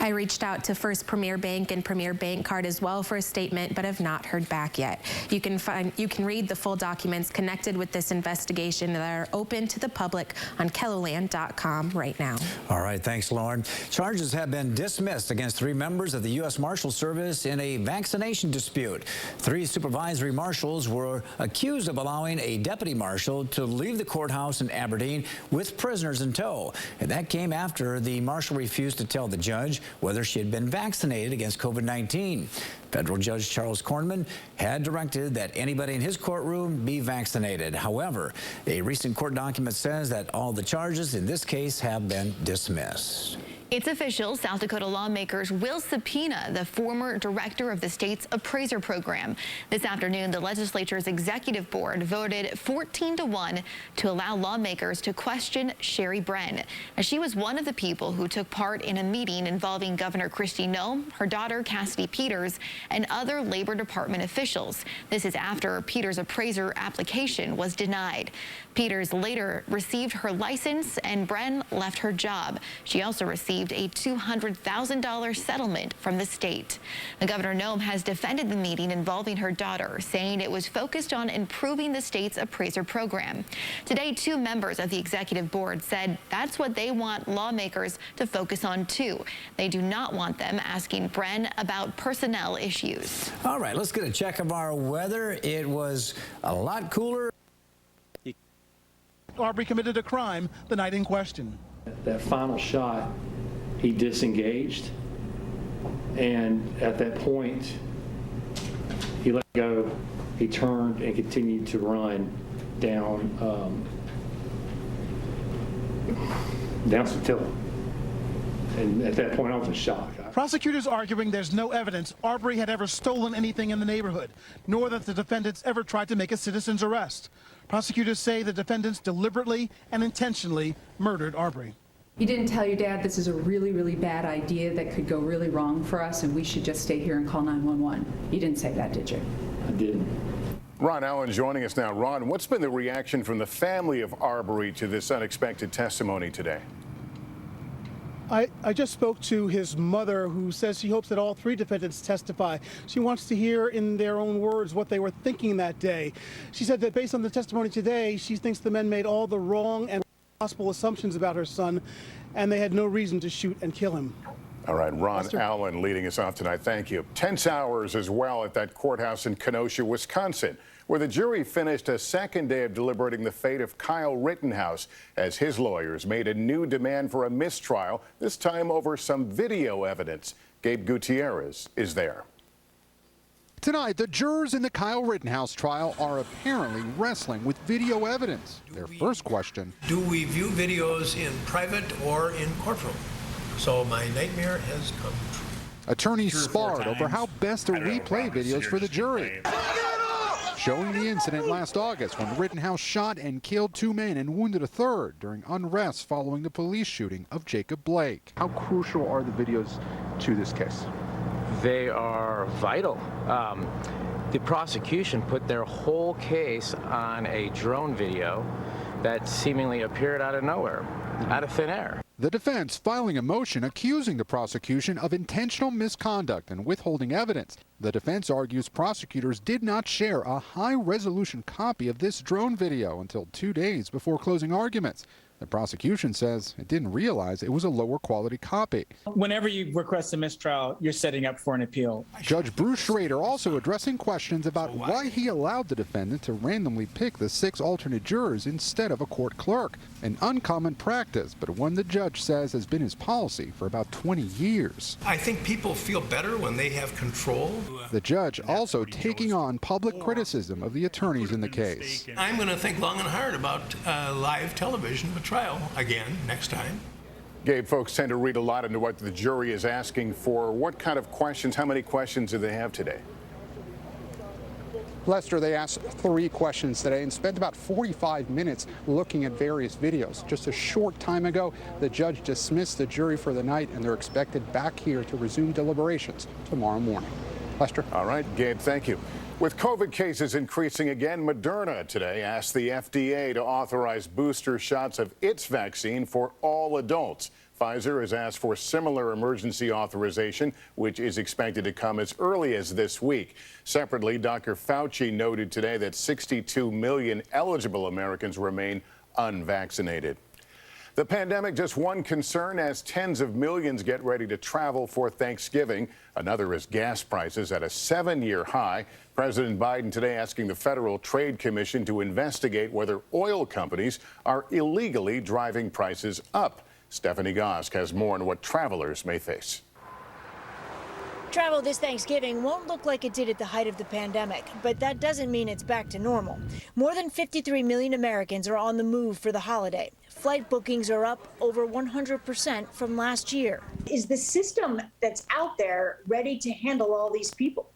I reached out to First Premier Bank and Premier Bank Card as well for a statement, but have not heard back yet. You can read the full documents connected with this investigation that are open to the public on KELOland.com right now. All right, thanks, Lauren. Charges have been dismissed against 3 members of the U.S. Marshal Service in a vaccination dispute. 3 supervisory marshals were accused of allowing a deputy marshal to leave the courthouse in Aberdeen with prisoners in tow. And that came after the marshal refused to tell the judge whether she had been vaccinated against COVID-19. Federal Judge Charles Kornman had directed that anybody in his courtroom be vaccinated. However, a recent court document says that all the charges in this case have been dismissed. It's official. South Dakota lawmakers will subpoena the former director of the state's appraiser program. This afternoon, the legislature's executive board voted 14-1 to allow lawmakers to question Sherry Bren. Now, she was one of the people who took part in a meeting involving Governor Kristi Noem, her daughter Cassidy Peters, and other Labor Department officials. This is after Peters' appraiser application was denied. Peters later received her license, and Bren left her job. She also received a $200,000 settlement from the state. The Governor Noem has defended the meeting involving her daughter, saying it was focused on improving the state's appraiser program. Today, 2 members of the executive board said that's what they want lawmakers to focus on too. They do not want them asking Bren about personnel issues. All right, let's get a check of our weather. It was a lot cooler. Arbery committed a crime the night in question. That final shot, he disengaged, and at that point, he let go. He turned and continued to run down Satilla. And at that point, I was in shock. Prosecutors arguing there's no evidence Arbery had ever stolen anything in the neighborhood, nor that the defendants ever tried to make a citizen's arrest. Prosecutors say the defendants deliberately and intentionally murdered Arbery. You didn't tell your dad this is a really, really bad idea that could go really wrong for us and we should just stay here and call 911. You didn't say that, did you? I didn't. Ron Allen joining us now. Ron, what's been the reaction from the family of Arbery to this unexpected testimony today? I just spoke to his mother, who says she hopes that all 3 defendants testify. She wants to hear in their own words what they were thinking that day. She said that based on the testimony today, she thinks the men made all the wrong and possible assumptions about her son, and they had no reason to shoot and kill him. All right, Ron Allen leading us off tonight. Thank you. Tense hours as well at that courthouse in Kenosha, Wisconsin, where the jury finished a second day of deliberating the fate of Kyle Rittenhouse as his lawyers made a new demand for a mistrial, this time over some video evidence. Gabe Gutierrez is there. Tonight, the jurors in the Kyle Rittenhouse trial are apparently wrestling with video evidence. Their first question: do we view videos in private or in courtroom? So my nightmare has come true. Attorneys sparred over how best to replay videos for the jury, showing the incident last August when Rittenhouse shot and killed 2 men and wounded a third during unrest following the police shooting of Jacob Blake. How crucial are the videos to this case? They are vital. The prosecution put their whole case on a drone video that seemingly appeared out of nowhere, out of thin air. The defense filing a motion accusing the prosecution of intentional misconduct and withholding evidence. The defense argues prosecutors did not share a high-resolution copy of this drone video until 2 days before closing arguments. The prosecution says it didn't realize it was a lower quality copy. Whenever you request a mistrial, you're setting up for an appeal. Judge Bruce Schrader also addressing questions about why he allowed the defendant to randomly pick the 6 alternate jurors instead of a court clerk. An uncommon practice, but one the judge says has been his policy for about 20 years. I think people feel better when they have control. The judge also taking on public criticism of the attorneys in the case. I'm going to think long and hard about live television of a trial again next time. Gabe, folks tend to read a lot into what the jury is asking for. What kind of questions, how many questions do they have today? Lester, they asked 3 questions today and spent about 45 minutes looking at various videos. Just a short time ago, the judge dismissed the jury for the night, and they're expected back here to resume deliberations tomorrow morning. Lester? All right, Gabe, thank you. With COVID cases increasing again, Moderna today asked the FDA to authorize booster shots of its vaccine for all adults. Pfizer has asked for similar emergency authorization, which is expected to come as early as this week. Separately, Dr. Fauci noted today that 62 million eligible Americans remain unvaccinated. The pandemic, just one concern as tens of millions get ready to travel for Thanksgiving. Another is gas prices at a 7-year high. President Biden today asking the Federal Trade Commission to investigate whether oil companies are illegally driving prices up. Stephanie Gosk has more on what travelers may face. Travel this Thanksgiving won't look like it did at the height of the pandemic, but that doesn't mean it's back to normal. More than 53 million Americans are on the move for the holiday. Flight bookings are up over 100% from last year. Is the system that's out there ready to handle all these people?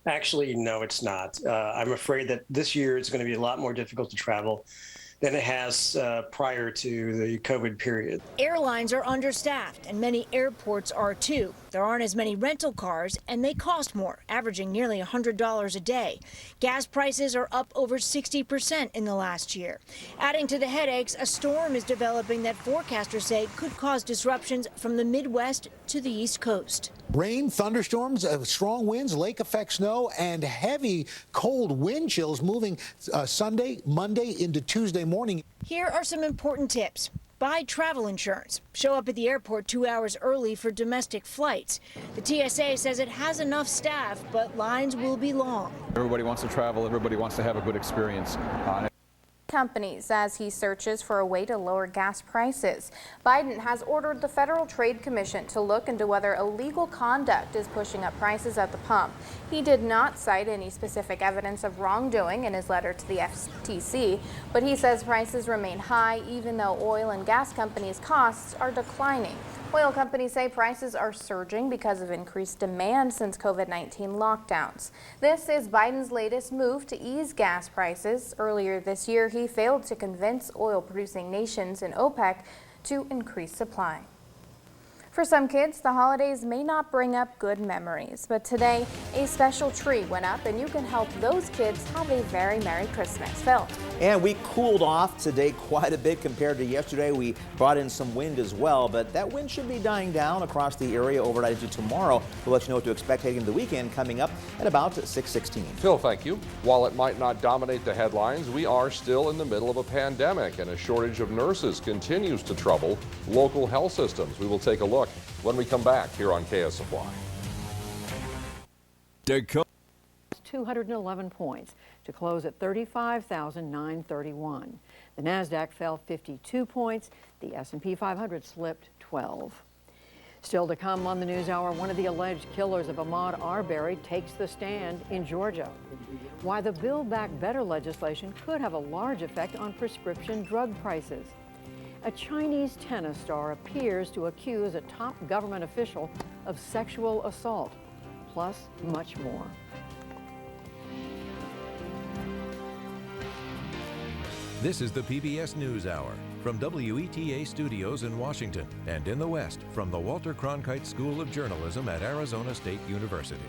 Actually, no, it's not. I'm afraid that this year it's going to be a lot more difficult to travel than it has prior to the COVID period. Airlines are understaffed, and many airports are too. There aren't as many rental cars, and they cost more, averaging nearly $100 a day. Gas prices are up over 60% in the last year. Adding to the headaches, a storm is developing that forecasters say could cause disruptions from the Midwest to the East Coast. Rain, thunderstorms, strong winds, lake effect snow, and heavy cold wind chills moving Sunday, Monday into Tuesday morning. Here are some important tips. Buy travel insurance. Show up at the airport 2 hours early for domestic flights. The TSA says it has enough staff, but lines will be long. Everybody wants to travel. Everybody wants to have a good experience. Companies as he searches for a way to lower gas prices. Biden has ordered the Federal Trade Commission to look into whether illegal conduct is pushing up prices at the pump. He did not cite any specific evidence of wrongdoing in his letter to the FTC, but he says prices remain high even though oil and gas companies' costs are declining. Oil companies say prices are surging because of increased demand since COVID-19 lockdowns. This is Biden's latest move to ease gas prices. Earlier this year, he failed to convince oil-producing nations in OPEC to increase supply. For some kids, the holidays may not bring up good memories, but today a special tree went up and you can help those kids have a very Merry Christmas. Phil. And we cooled off today quite a bit compared to yesterday. We brought in some wind as well, but that wind should be dying down across the area overnight into tomorrow. We'll let you know what to expect heading into the weekend coming up at about 6:16. Phil, thank you. While it might not dominate the headlines, we are still in the middle of a pandemic and a shortage of nurses continues to trouble local health systems. We will take a look when we come back here on KSFY. DAKOTA 211 points to close at 35,931. The Nasdaq fell 52 points. The S&P 500 slipped 12. Still to come on the NewsHour, one of the alleged killers of Ahmaud Arbery takes the stand in Georgia. Why the Build Back Better legislation could have a large effect on prescription drug prices. A Chinese tennis star appears to accuse a top government official of sexual assault, plus much more. This is the PBS NewsHour from WETA Studios in Washington and in the West from the Walter Cronkite School of Journalism at Arizona State University.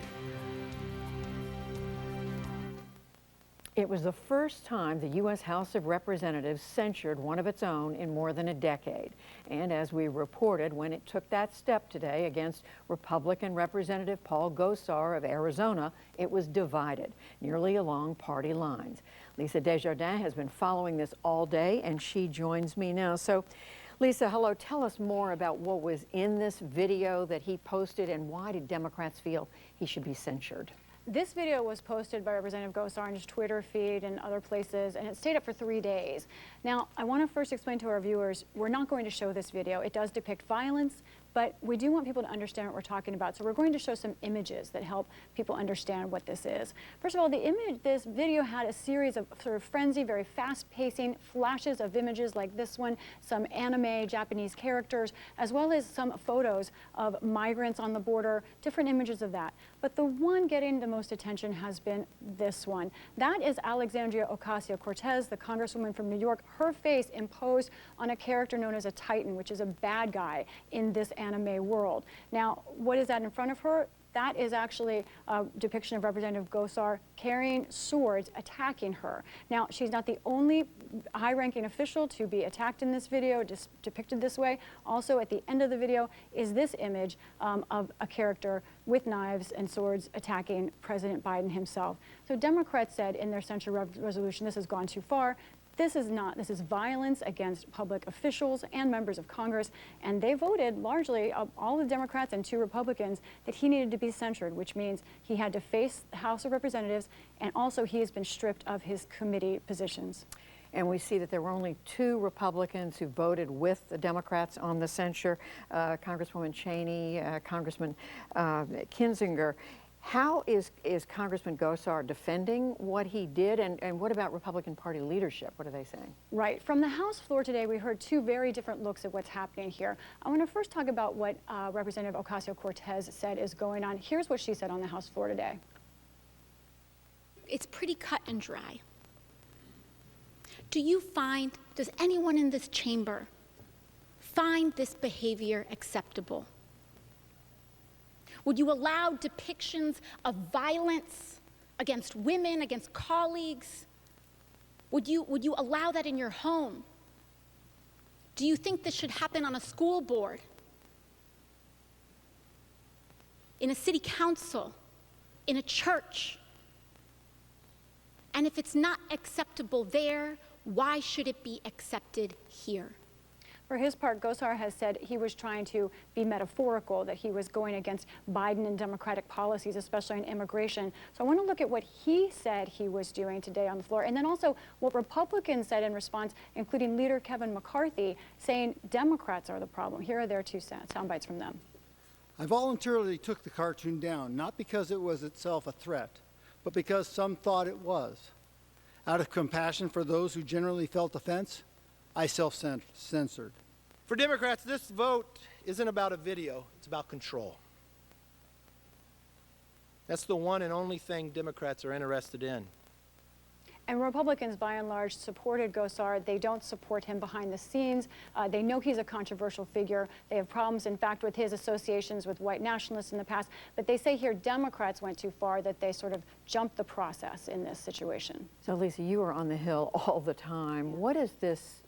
It was the first time the U.S. House of Representatives censured one of its own in more than a decade. And as we reported, when it took that step today against Republican Representative Paul Gosar of Arizona, it was divided, nearly along party lines. Lisa Desjardins has been following this all day, and she joins me now. So, Lisa, hello. Tell us more about what was in this video that he posted, and why did Democrats feel he should be censured? This video was posted by Representative Gosar on his Twitter feed and other places, and it stayed up for 3 days. Now, I want to first explain to our viewers, we're not going to show this video. It does depict violence, but we do want people to understand what we're talking about. So we're going to show some images that help people understand what this is. First of all, this video had a series of sort of frenzy, very fast-pacing flashes of images like this one, some anime Japanese characters, as well as some photos of migrants on the border, different images of that. But the one getting the most attention has been this one. That is Alexandria Ocasio-Cortez, the congresswoman from New York, her face imposed on a character known as a Titan, which is a bad guy in this anime world. Now, what is that in front of her? That is actually a depiction of Representative Gosar carrying swords, attacking her. Now, she's not the only high-ranking official to be attacked in this video, depicted this way. Also, at the end of the video is this image of a character with knives and swords attacking President Biden himself. So Democrats said in their censure resolution, this has gone too far. This is violence against public officials and members of Congress, and they voted largely, all the Democrats and 2 Republicans, that he needed to be censured, which means he had to face the House of Representatives, and also he has been stripped of his committee positions. And we see that there were only 2 Republicans who voted with the Democrats on the censure, Congresswoman Cheney, Congressman Kinzinger. How is Congressman Gosar defending what he did, and what about Republican Party leadership? What are they saying? Right. From the House floor today, we heard 2 very different looks at what's happening here. I want to first talk about what Representative Ocasio-Cortez said is going on. Here's what she said on the House floor today. It's pretty cut and dry. Does anyone in this chamber find this behavior acceptable? Would you allow depictions of violence against women, against colleagues? Would you allow that in your home? Do you think this should happen on a school board? In a city council? In a church? And if it's not acceptable there, why should it be accepted here? For his part, Gosar has said he was trying to be metaphorical, that he was going against Biden and Democratic policies, especially on immigration. So I want to look at what he said he was doing today on the floor, and then also what Republicans said in response, including Leader Kevin McCarthy, saying Democrats are the problem. Here are their 2 sound bites from them. I voluntarily took the cartoon down, not because it was itself a threat, but because some thought it was. Out of compassion for those who generally felt offense, I self-censored. For Democrats, this vote isn't about a video, it's about control. That's the one and only thing Democrats are interested in. And Republicans, by and large, supported Gosar. They don't support him behind the scenes. They know he's a controversial figure. They have problems, in fact, with his associations with white nationalists in the past. But they say here Democrats went too far, that they sort of jumped the process in this situation. So, Lisa, you are on the Hill all the time. What does this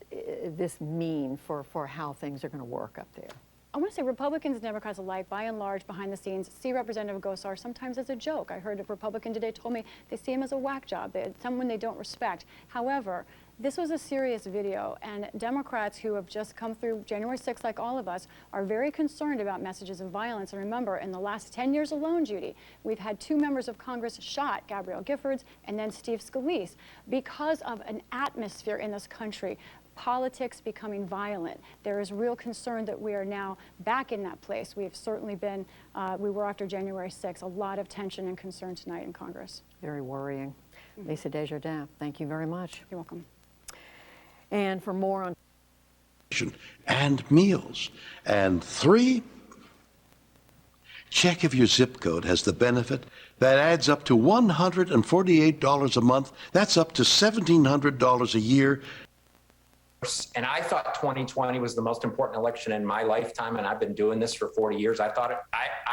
mean for how things are going to work up there? I want to say Republicans and Democrats alike, by and large, behind the scenes, see Representative Gosar sometimes as a joke. I heard a Republican today told me they see him as a whack job, someone they don't respect. However, this was a serious video, and Democrats who have just come through January 6th, like all of us, are very concerned about messages of violence. And remember, in the last 10 years alone, Judy, we've had 2 members of Congress shot, Gabrielle Giffords and then Steve Scalise, because of an atmosphere in this country. Politics becoming violent. There is real concern that we are now back in that place. We have certainly been, we were after January 6th, a lot of tension and concern tonight in Congress. Very worrying. Lisa Desjardins, thank you very much. You're welcome. And for more on and meals. And 3, check if your zip code has the benefit. That adds up to $148 a month. That's up to $1,700 a year. And I thought 2020 was the most important election in my lifetime, and I've been doing this for 40 years. I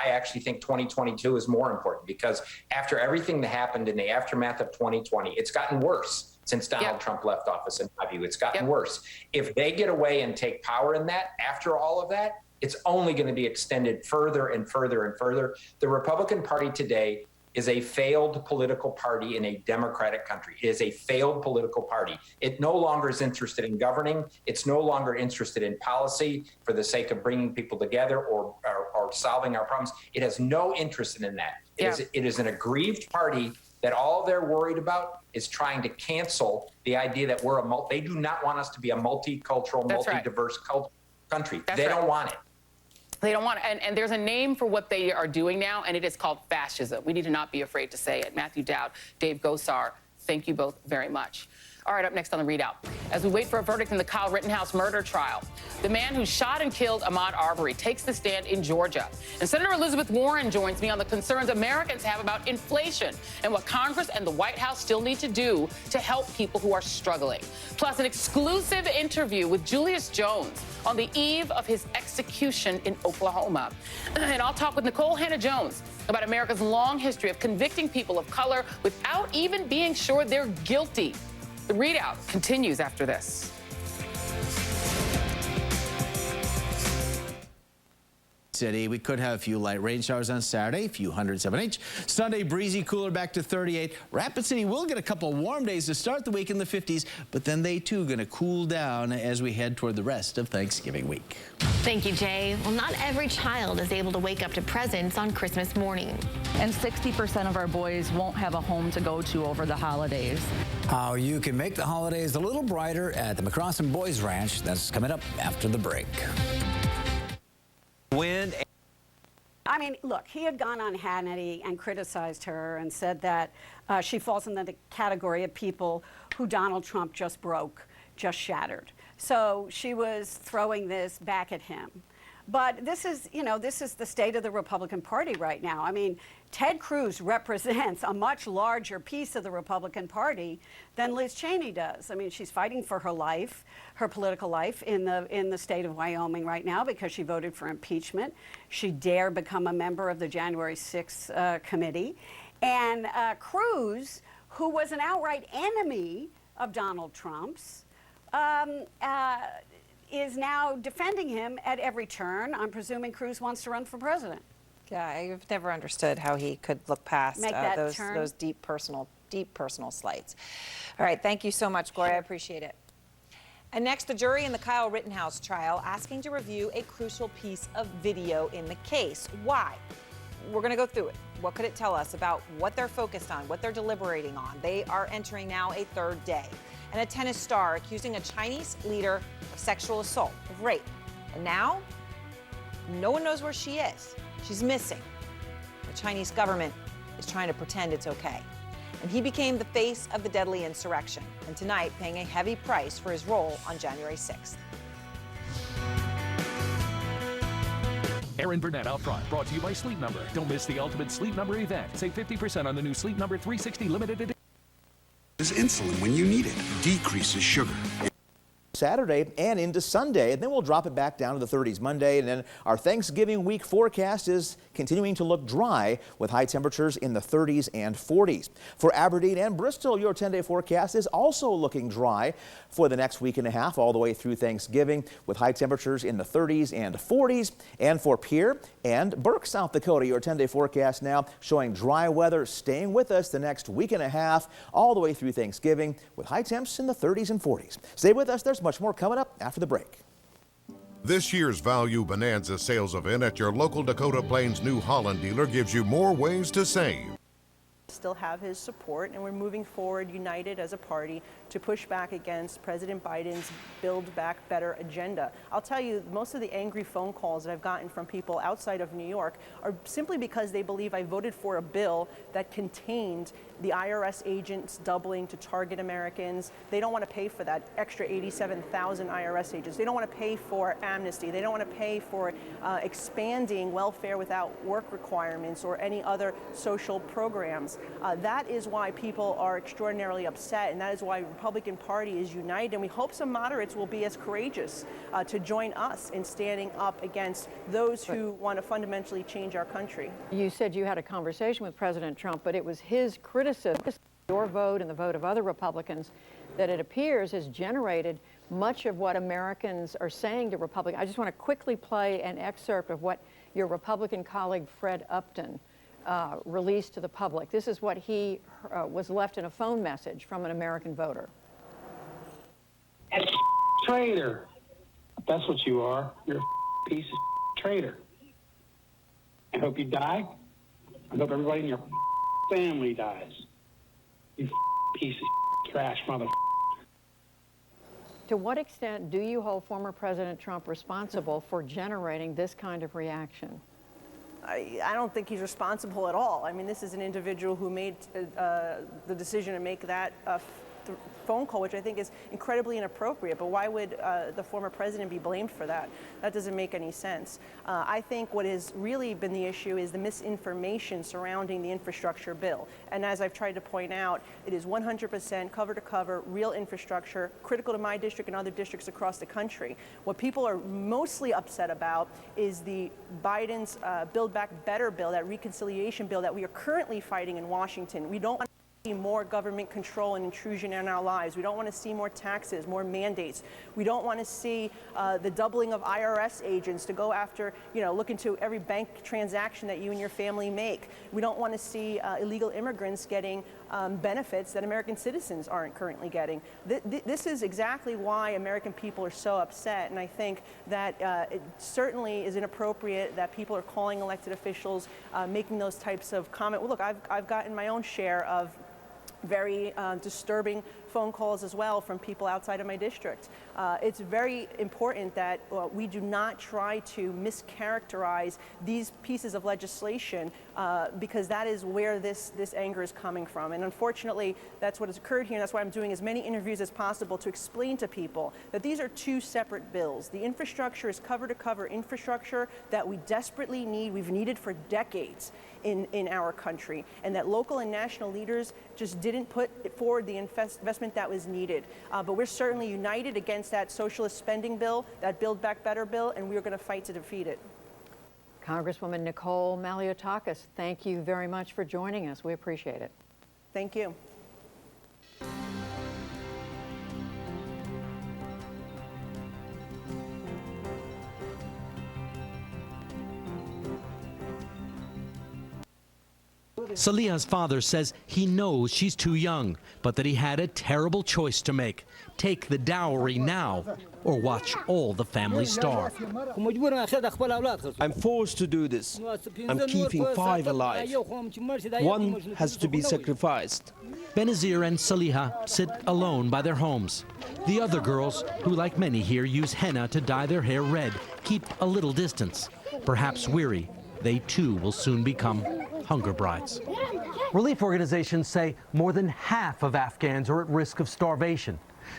actually think 2022 is more important, because after everything that happened in the aftermath of 2020, it's gotten worse since Donald Trump left office, in my view. It's gotten worse. If they get away and take power in that, after all of that, it's only going to be extended further and further and further. The Republican Party today is a failed political party in a democratic country. It is a failed political party. It no longer is interested in governing. It's no longer interested in policy for the sake of bringing people together or solving our problems. It has no interest in that. It is an aggrieved party that all they're worried about is trying to cancel the idea that we're they do not want us to be a multicultural, multi-diverse country. They don't want it. They don't want it. And there's a name for what they are doing now, and it is called fascism. We need to not be afraid to say it. Matthew Dowd, Dave Gosar, thank you both very much. All right, up next on the ReadOut, as we wait for a verdict in the Kyle Rittenhouse murder trial, the man who shot and killed Ahmaud Arbery takes the stand in Georgia. And Senator Elizabeth Warren joins me on the concerns Americans have about inflation and what Congress and the White House still need to do to help people who are struggling. Plus, an exclusive interview with Julius Jones on the eve of his execution in Oklahoma. And I'll talk with Nicole Hannah-Jones about America's long history of convicting people of color without even being sure they're guilty. The ReadOut continues after this. City. We could have a few light rain showers on Saturday, a few hundreds of an inch. Sunday, breezy, cooler, back to 38. Rapid City will get a couple warm days to start the week in the 50s, but then they too going to cool down as we head toward the rest of Thanksgiving week. Thank you, Jay. Well, not every child is able to wake up to presents on Christmas morning. And 60% of our boys won't have a home to go to over the holidays. How you can make the holidays a little brighter at the McCrossin Boys Ranch. That's coming up after the break. I mean, look, he had gone on Hannity and criticized her and said that she falls into the category of people who Donald Trump just broke, just shattered. So she was throwing this back at him. But this is, you know, this is the state of the Republican Party right now. I mean, Ted Cruz represents a much larger piece of the Republican Party than Liz Cheney does. I mean, she's fighting for her life, her political life in the state of Wyoming right now because she voted for impeachment. She dared become a member of the January 6th committee. And Cruz, who was an outright enemy of Donald Trump's, is now defending him at every turn. I'm presuming Cruz wants to run for president. Yeah, I've never understood how he could look past those deep personal slights. All right, thank you so much, Gloria. I appreciate it. And next, the jury in the Kyle Rittenhouse trial asking to review a crucial piece of video in the case. Why? We're going to go through it. What could it tell us about what they're focused on, what they're deliberating on? They are entering now a third day. And a tennis star accusing a Chinese leader of sexual assault, of rape. And now, no one knows where she is. She's missing. The Chinese government is trying to pretend it's okay. And he became the face of the deadly insurrection, and tonight paying a heavy price for his role on January 6th. Aaron Burnett out front, brought to you by Sleep Number. Don't miss the ultimate Sleep Number event. Save 50% on the new Sleep Number 360 limited edition. Is insulin when you need it, decreases sugar. Saturday and into Sunday, and then we'll drop it back down to the 30s Monday, and then our Thanksgiving week forecast is continuing to look dry with high temperatures in the 30s and 40s. For Aberdeen and Bristol, your 10-day forecast is also looking dry for the next week and a half all the way through Thanksgiving with high temperatures in the 30s and 40s. And for Pierre and Burke, South Dakota, your 10-day forecast now showing dry weather staying with us the next week and a half all the way through Thanksgiving with high temps in the 30s and 40s. Stay with us. There's much more coming up after the break. This year's Value Bonanza sales event at your local Dakota Plains New Holland dealer gives you more ways to save. Still have his support, and we're moving forward united as a party to push back against President Biden's Build Back Better agenda. I'll tell you, most of the angry phone calls that I've gotten from people outside of New York are simply because they believe I voted for a bill that contained the IRS agents doubling to target Americans. They don't want to pay for that extra 87,000 IRS agents. They don't want to pay for amnesty. They don't want to pay for expanding welfare without work requirements or any other social programs. That is why people are extraordinarily upset, and that is why the Republican Party is united, and we hope some moderates will be as courageous to join us in standing up against those who want to fundamentally change our country. You said you had a conversation with President Trump, but it was his criticism, your vote and the vote of other Republicans, that it appears has generated much of what Americans are saying to Republicans. I just want to quickly play an excerpt of what your Republican colleague Fred Upton released to the public. This is what he was left in a phone message from an American voter. Traitor. That's what you are. You're a piece of traitor. I hope you die. I hope everybody in your family dies. You piece of trash mother. To what extent do you hold former President Trump responsible for generating this kind of reaction? I don't think he's responsible at all. I mean, this is an individual who made the decision to make that phone call, which I think is incredibly inappropriate. But why would the former president be blamed for that? That doesn't make any sense. I think what has really been the issue is the misinformation surrounding the infrastructure bill. And as I've tried to point out, it is 100% cover to cover, real infrastructure, critical to my district and other districts across the country. What people are mostly upset about is the Biden's Build Back Better bill, that reconciliation bill that we are currently fighting in Washington. We don't want to see more government control and intrusion in our lives. We don't want to see more taxes, more mandates. We don't want to see the doubling of IRS agents to go after, look into every bank transaction that you and your family make. We don't want to see illegal immigrants getting benefits that American citizens aren't currently getting. This is exactly why American people are so upset, and I think that it certainly is inappropriate that people are calling elected officials, making those types of comments. Well, look, I've gotten my own share of very disturbing phone calls as well from people outside of my district. It's very important that we do not try to mischaracterize these pieces of legislation because that is where this anger is coming from. And unfortunately, that's what has occurred here, and that's why I'm doing as many interviews as possible to explain to people that these are two separate bills. The infrastructure is cover-to-cover infrastructure that we desperately need, we've needed for decades in our country, and that local and national leaders just didn't put forward the investment that was needed. But we're certainly united against that socialist spending bill, that Build Back Better bill, and we're going to fight to defeat it. Congresswoman Nicole Maliotakis, thank you very much for joining us. We appreciate it. Thank you. Saliha's father says he knows she's too young, but that he had a terrible choice to make. Take the dowry now or watch all the family starve. I'm forced to do this. I'm keeping 5 alive. One has to be sacrificed. Benazir and Saliha sit alone by their homes. The other girls, who like many here use henna to dye their hair red, keep a little distance. Perhaps weary, they too will soon become hunger brides. Relief organizations say more than half of Afghans are at risk of starvation.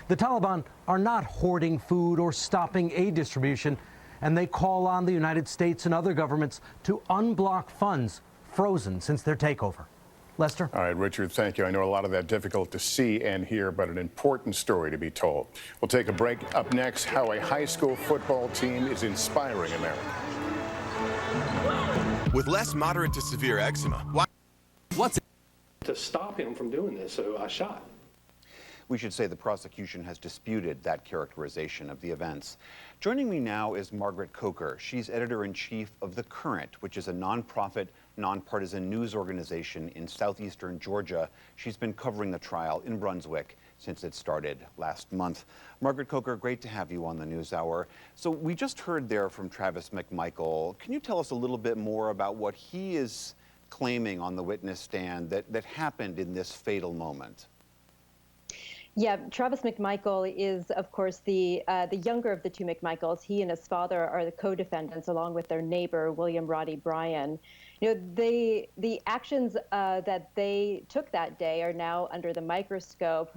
The Taliban are not hoarding food or stopping aid distribution, and they call on the United States and other governments to unblock funds frozen since their takeover. Lester? All right, Richard, thank you. I know a lot of that difficult to see and hear, but an important story to be told. We'll take a break. Up next, how a high school football team is inspiring America. With less moderate to severe eczema, what's to stop him from doing this, so I shot. We should say the prosecution has disputed that characterization of the events. Joining me now is Margaret Coker. She's editor-in-chief of The Current, which is a nonprofit, nonpartisan news organization in southeastern Georgia. She's been covering the trial in Brunswick since it started last month. Margaret Coker, great to have you on the NewsHour. So we just heard there from Travis McMichael. Can you tell us a little bit more about what he is claiming on the witness stand that happened in this fatal moment? Yeah, Travis McMichael is, of course, the younger of the two McMichaels. He and his father are the co-defendants, along with their neighbor, William Roddy Bryan. You know, the actions that they took that day are now under the microscope.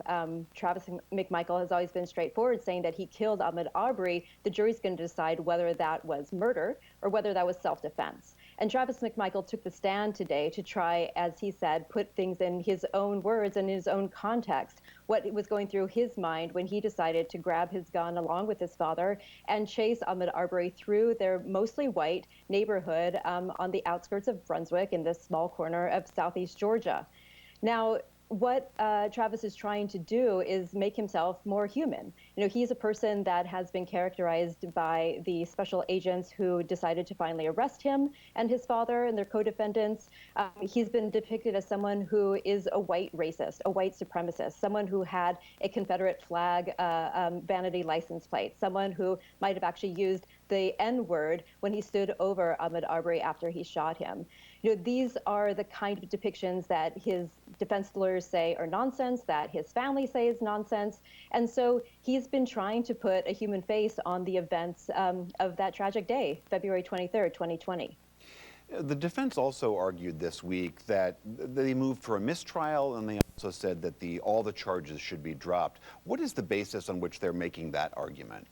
Travis McMichael has always been straightforward, saying that he killed Ahmaud Arbery. The jury's going to decide whether that was murder or whether that was self-defense. And Travis McMichael took the stand today to try, as he said, put things in his own words and his own context, what was going through his mind when he decided to grab his gun along with his father and chase Ahmaud Arbery through their mostly white neighborhood on the outskirts of Brunswick in this small corner of southeast Georgia. Now, what Travis is trying to do is make himself more human. You know, he's a person that has been characterized by the special agents who decided to finally arrest him and his father and their co-defendants. He's been depicted as someone who is a white racist, a white supremacist, someone who had a Confederate flag vanity license plate, someone who might have actually used the N-word when he stood over Ahmaud Arbery after he shot him. You know, these are the kind of depictions that his defense lawyers say are nonsense, that his family say is nonsense. And so he's been trying to put a human face on the events of that tragic day, February 23rd, 2020. The defense also argued this week that they moved for a mistrial, and they also said that all the charges should be dropped. What is the basis on which they're making that argument?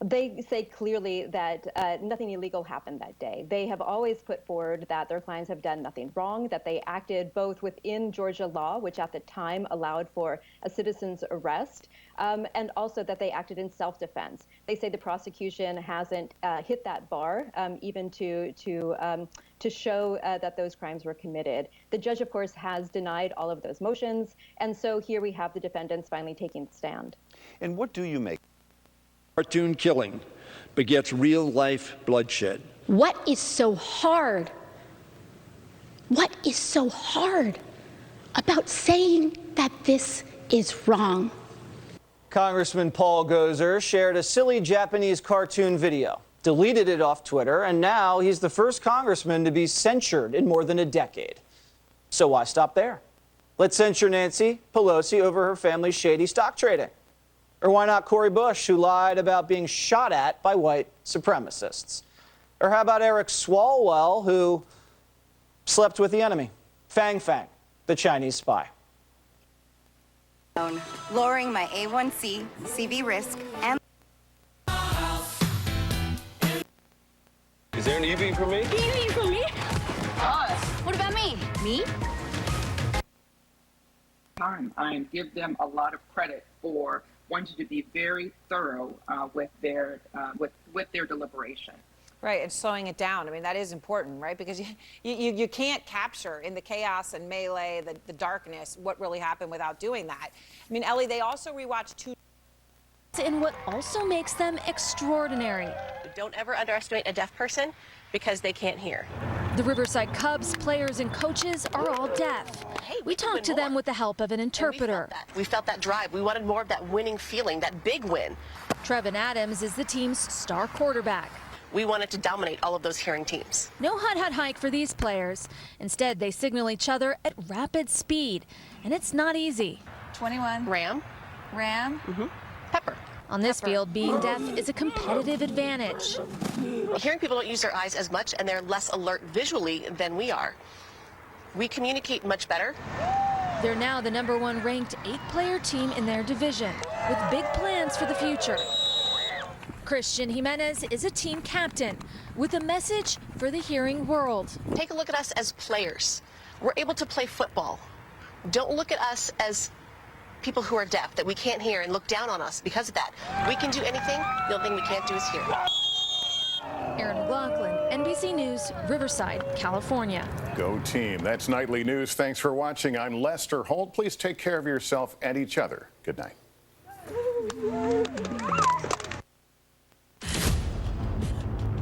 They say clearly that nothing illegal happened that day. They have always put forward that their clients have done nothing wrong, that they acted both within Georgia law, which at the time allowed for a citizen's arrest, and also that they acted in self-defense. They say the prosecution hasn't hit that bar, even to show that those crimes were committed. The judge, of course, has denied all of those motions, and so here we have the defendants finally taking the stand. And what do you make? Cartoon killing begets real-life bloodshed. What is so hard? What is so hard about saying that this is wrong? Congressman Paul Gosar shared a silly Japanese cartoon video, deleted it off Twitter, and now he's the first congressman to be censured in more than a decade. So why stop there? Let's censure Nancy Pelosi over her family's shady stock trading. Or why not Cori Bush, who lied about being shot at by white supremacists? Or how about Eric Swalwell, who slept with the enemy? Fang Fang, the Chinese spy. Lowering my A1C, CV risk, and... Is there an EV for me? EV for me? What about me? Me? And give them a lot of credit for wanting to be very thorough with their deliberation. Right, and slowing it down. I mean, that is important, right? Because you can't capture in the chaos and melee, the darkness, what really happened without doing that. I mean, Ellie, they also rewatched two. And what also makes them extraordinary. Don't ever underestimate a deaf person because they can't hear. The Riverside Cubs players and coaches are all deaf. Hey, we talked to them with the help of an interpreter. We felt that drive. We wanted more of that winning feeling, that big win. Trevin Adams is the team's star quarterback. We wanted to dominate all of those hearing teams. No hut hike for these players. Instead, they signal each other at rapid speed, and it's not easy. 21. Ram. Pepper. On this field, being deaf is a competitive advantage. Hearing people don't use their eyes as much, and they're less alert visually than we are. We communicate much better. They're now the #1 ranked 8-player team in their division, with big plans for the future. Christian Jimenez is a team captain with a message for the hearing world. Take a look at us as players. We're able to play football. Don't look at us as people who are deaf, that we can't hear, and look down on us because of that. We can do anything. The only thing we can't do is hear. Aaron McLaughlin, NBC News, Riverside, California. Go team. That's Nightly News. Thanks for watching. I'm Lester Holt. Please take care of yourself and each other. Good night.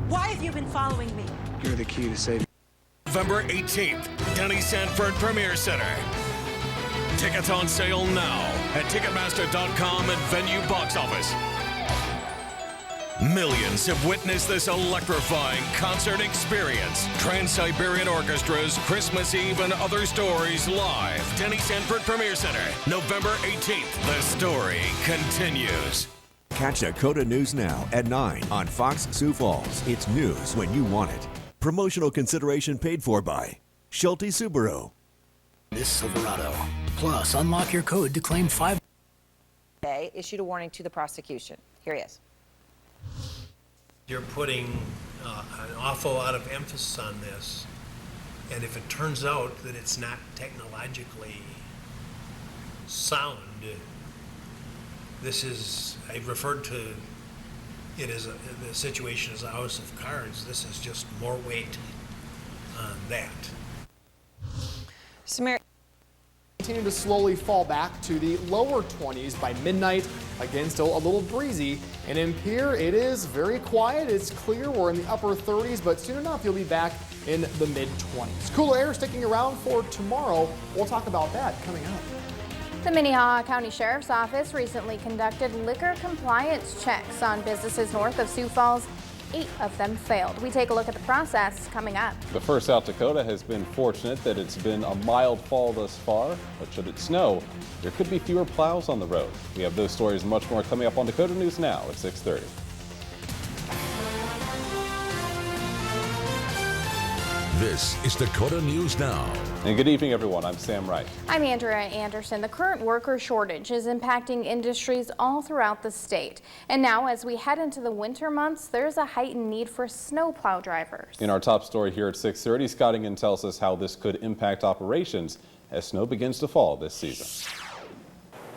Why have you been following me? You're the key to saving. November 18th, Denny Sanford Premier Center. Tickets on sale now at Ticketmaster.com and Venue Box Office. Millions have witnessed this electrifying concert experience. Trans-Siberian Orchestra's Christmas Eve and Other Stories live. Denny Sanford Premier Center, November 18th. The story continues. Catch Dakota News Now at 9 on Fox Sioux Falls. It's news when you want it. Promotional consideration paid for by Schulte Subaru. This Silverado. Plus, unlock your code to claim 5. They issued a warning to the prosecution. Here he is. You're putting an awful lot of emphasis on this, and if it turns out that it's not technologically sound, this is, I referred to it as the situation as a house of cards. This is just more weight on that. Samir. Continue to slowly fall back to the lower 20s by midnight. Again, still a little breezy. And in Pierre, it is very quiet. It's clear. We're in the upper 30s, but soon enough, you'll be back in the mid-20s. Cooler air sticking around for tomorrow. We'll talk about that coming up. The Minnehaha County Sheriff's Office recently conducted liquor compliance checks on businesses north of Sioux Falls. 8 of them failed. We take a look at the process coming up. The first South Dakota has been fortunate that it's been a mild fall thus far, but should it snow, there could be fewer plows on the road. We have those stories and much more coming up on Dakota News Now at 6:30. This is Dakota News Now. And good evening, everyone. I'm Sam Wright. I'm Andrea Anderson. The current worker shortage is impacting industries all throughout the state. And now, as we head into the winter months, there's a heightened need for snowplow drivers. In our top story here at 6:30, Scott Ingen tells us how this could impact operations as snow begins to fall this season.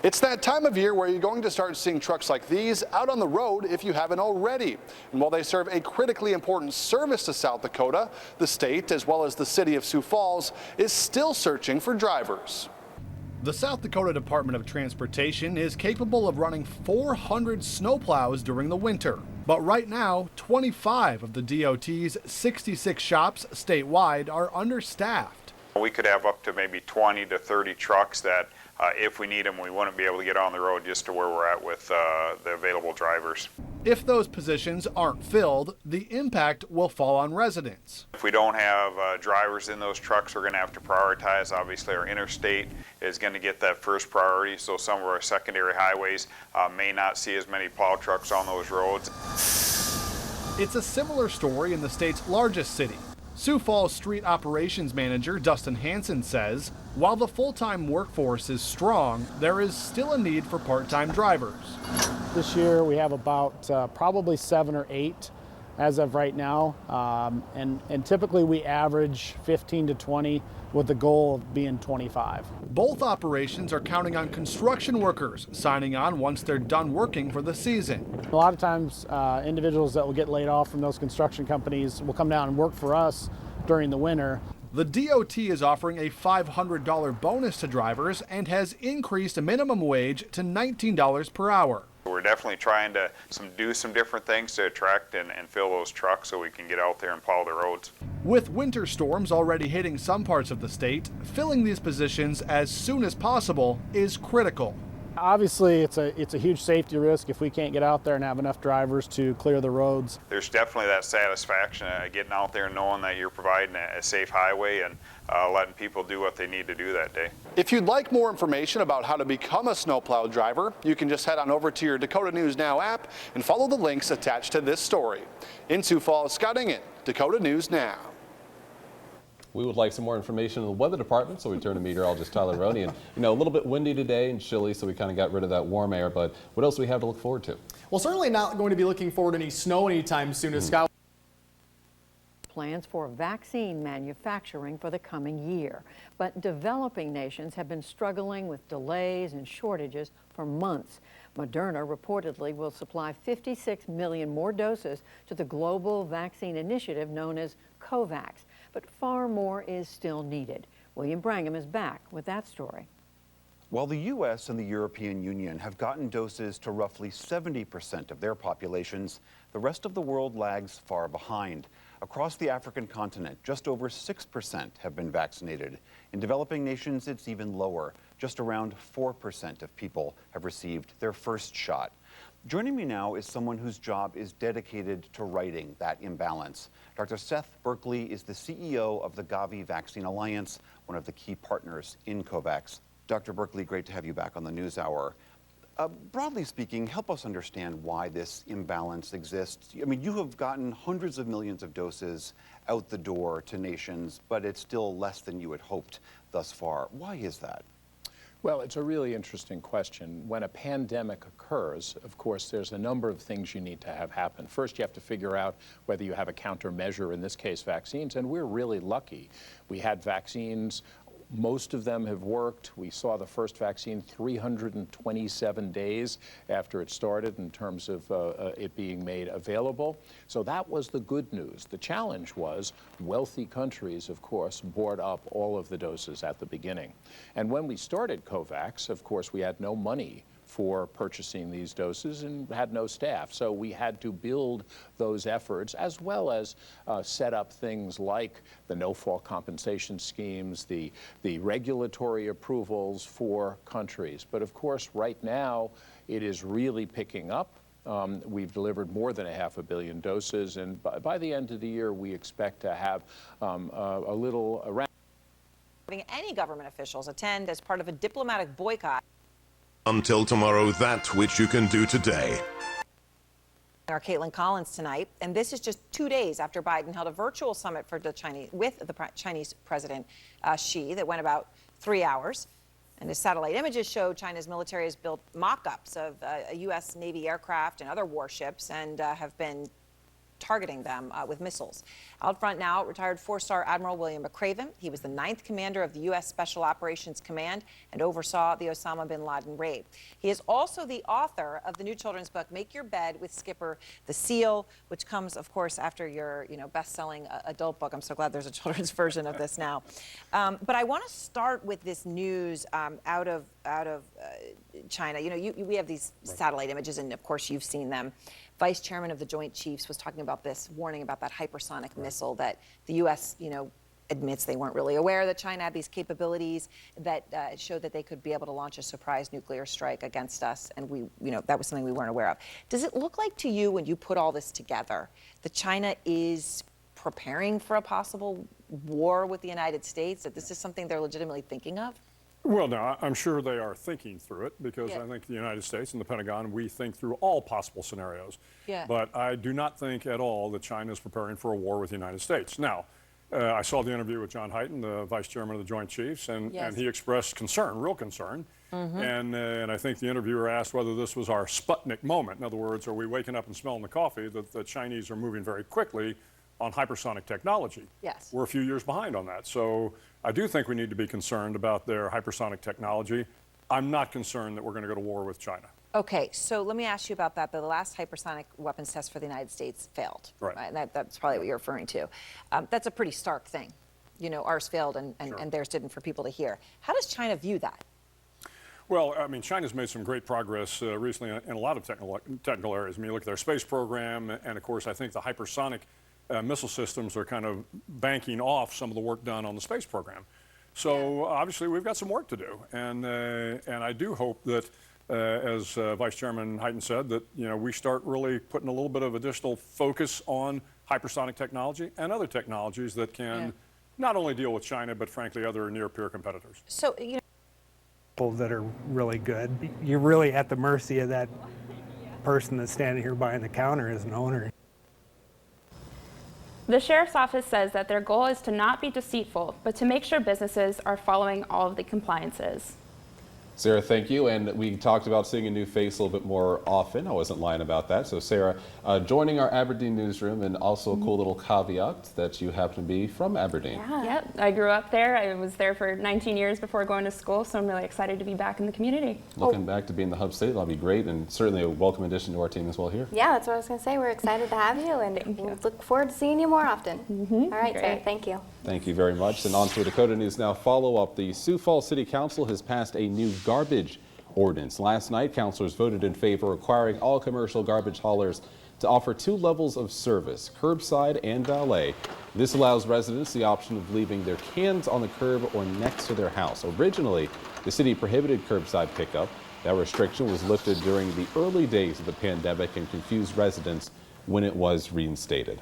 It's that time of year where you're going to start seeing trucks like these out on the road if you haven't already. And while they serve a critically important service to South Dakota, the state, as well as the city of Sioux Falls, is still searching for drivers. The South Dakota Department of Transportation is capable of running 400 snowplows during the winter. But right now, 25 of the DOT's 66 shops statewide are understaffed. We could have up to maybe 20 to 30 trucks that if we need them, we wouldn't be able to get on the road just to where we're at with the available drivers. If those positions aren't filled, the impact will fall on residents. If we don't have drivers in those trucks, we're going to have to prioritize. Obviously, our interstate is going to get that first priority, so some of our secondary highways may not see as many plow trucks on those roads. It's a similar story in the state's largest city. Sioux Falls Street Operations Manager Dustin Hansen says, while the full-time workforce is strong, there is still a need for part-time drivers. This year we have about probably 7 or 8 as of right now, and typically we average 15 to 20 with the goal of being 25. Both operations are counting on construction workers signing on once they're done working for the season. A lot of times individuals that will get laid off from those construction companies will come down and work for us during the winter. The DOT is offering a $500 bonus to drivers and has increased the minimum wage to $19 per hour. We're definitely trying to do some different things to attract and fill those trucks so we can get out there and plow the roads. With winter storms already hitting some parts of the state, filling these positions as soon as possible is critical. Obviously, it's a huge safety risk if we can't get out there and have enough drivers to clear the roads. There's definitely that satisfaction of getting out there and knowing that you're providing a safe highway and letting people do what they need to do that day. If you'd like more information about how to become a snowplow driver, you can just head on over to your Dakota News Now app and follow the links attached to this story. In Sioux Falls, Scott Ingen, Dakota News Now. We would like some more information on the weather department, so we turn to meteorologist Tyler Roney. And a little bit windy today and chilly, so we kind of got rid of that warm air. But what else do we have to look forward to? Well, certainly not going to be looking forward to any snow anytime soon, as Scott. Plans for vaccine manufacturing for the coming year. But developing nations have been struggling with delays and shortages for months. Moderna reportedly will supply 56 million more doses to the global vaccine initiative known as COVAX. But far more is still needed. William Brangham is back with that story. While the U.S. and the European Union have gotten doses to roughly 70% of their populations, the rest of the world lags far behind. Across the African continent, just over 6% have been vaccinated. In developing nations, it's even lower. Just around 4% of people have received their first shot. Joining me now is someone whose job is dedicated to righting that imbalance. Dr. Seth Berkley is the CEO of the Gavi Vaccine Alliance, one of the key partners in COVAX. Dr. Berkley, great to have you back on the NewsHour. Broadly speaking, help us understand why this imbalance exists. I mean, you have gotten hundreds of millions of doses out the door to nations, but it's still less than you had hoped thus far. Why is that? Well, it's a really interesting question. When a pandemic occurs, of course, there's a number of things you need to have happen. First, you have to figure out whether you have a countermeasure, in this case, vaccines, and we're really lucky. We had vaccines. Most of them have worked. We saw the first vaccine 327 days after it started in terms of it being made available. So that was the good news. The challenge was wealthy countries, of course, bought up all of the doses at the beginning. And when we started COVAX, of course, we had no money for purchasing these doses and had no staff. So we had to build those efforts as well as set up things like the no-fault compensation schemes, the regulatory approvals for countries. But of course, right now, it is really picking up. We've delivered more than 500 million doses, and by the end of the year, we expect to have a little around. Having any government officials attend as part of a diplomatic boycott. Until tomorrow, that which you can do today. Our Caitlin Collins tonight, and this is just 2 days after Biden held a virtual summit for the Chinese President Xi that went about 3 hours. And as satellite images show, China's military has built mock-ups of a U.S. Navy aircraft and other warships and have been targeting them with missiles. Out front now, retired 4-star Admiral William McRaven. He was the 9th commander of the U.S. Special Operations Command and oversaw the Osama bin Laden raid. He is also the author of the new children's book, Make Your Bed with Skipper the Seal, which comes, of course, after your best-selling adult book. I'm so glad there's a children's version of this now. But I want to start with this news out of China. We have these satellite images, and of course, you've seen them. Vice Chairman of the Joint Chiefs was talking about this, warning about that hypersonic missile that the U.S., admits they weren't really aware that China had these capabilities that showed that they could be able to launch a surprise nuclear strike against us, and that was something we weren't aware of. Does it look like to you, when you put all this together, that China is preparing for a possible war with the United States, that this is something they're legitimately thinking of? Well, no, I'm sure they are thinking through it, because I think the United States and the Pentagon, we think through all possible scenarios. Yeah. But I do not think at all that China is preparing for a war with the United States. Now, I saw the interview with John Hyten, the Vice Chairman of the Joint Chiefs, and he expressed concern, real concern. And I think the interviewer asked whether this was our Sputnik moment. In other words, are we waking up and smelling the coffee that the Chinese are moving very quickly on hypersonic technology? Yes. We're a few years behind on that. So I do think we need to be concerned about their hypersonic technology. I'm not concerned that we're going to go to war with China. Okay, so let me ask you about that. The last hypersonic weapons test for the United States failed. Right. And that's probably what you're referring to. That's a pretty stark thing. Ours failed and theirs didn't, for people to hear. How does China view that? Well, I mean, China's made some great progress recently in a lot of technical areas. I mean, you look at their space program, and of course, I think the hypersonic missile systems are kind of banking off some of the work done on the space program. So obviously, we've got some work to do, and I do hope that, as Vice Chairman Hyten said, that we start really putting a little bit of additional focus on hypersonic technology and other technologies that can not only deal with China, but frankly, other near-peer competitors. So people that are really good, you're really at the mercy of that person that's standing here behind the counter as an owner. The Sheriff's Office says that their goal is to not be deceitful, but to make sure businesses are following all of the compliances. Sarah, thank you. And we talked about seeing a new face a little bit more often. I wasn't lying about that. So Sarah, joining our Aberdeen newsroom, and also a cool little caveat that you happen to be from Aberdeen. Yeah. Yep, I grew up there. I was there for 19 years before going to school, so I'm really excited to be back in the community. Looking back to being the hub state, that'll be great, and certainly a welcome addition to our team as well here. Yeah, that's what I was going to say. We're excited to have you, and we'll look forward to seeing you more often. All right, Sarah, thank you. Thank you very much. And on to Dakota News now. Follow up. The Sioux Falls City Council has passed a new garbage ordinance. Last night, councilors voted in favor requiring all commercial garbage haulers to offer 2 levels of service, curbside and valet. This allows residents the option of leaving their cans on the curb or next to their house. Originally, the city prohibited curbside pickup. That restriction was lifted during the early days of the pandemic and confused residents when it was reinstated.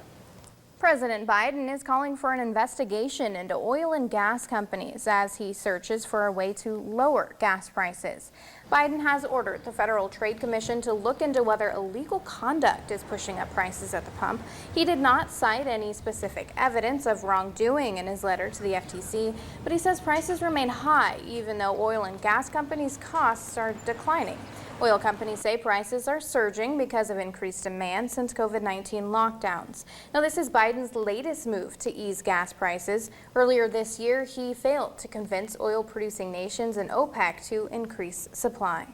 President Biden is calling for an investigation into oil and gas companies as he searches for a way to lower gas prices. Biden has ordered the Federal Trade Commission to look into whether illegal conduct is pushing up prices at the pump. He did not cite any specific evidence of wrongdoing in his letter to the FTC, but he says prices remain high even though oil and gas companies' costs are declining. Oil companies say prices are surging because of increased demand since COVID-19 lockdowns. Now, this is Biden's latest move to ease gas prices. Earlier this year, he failed to convince oil-producing nations and OPEC to increase supply.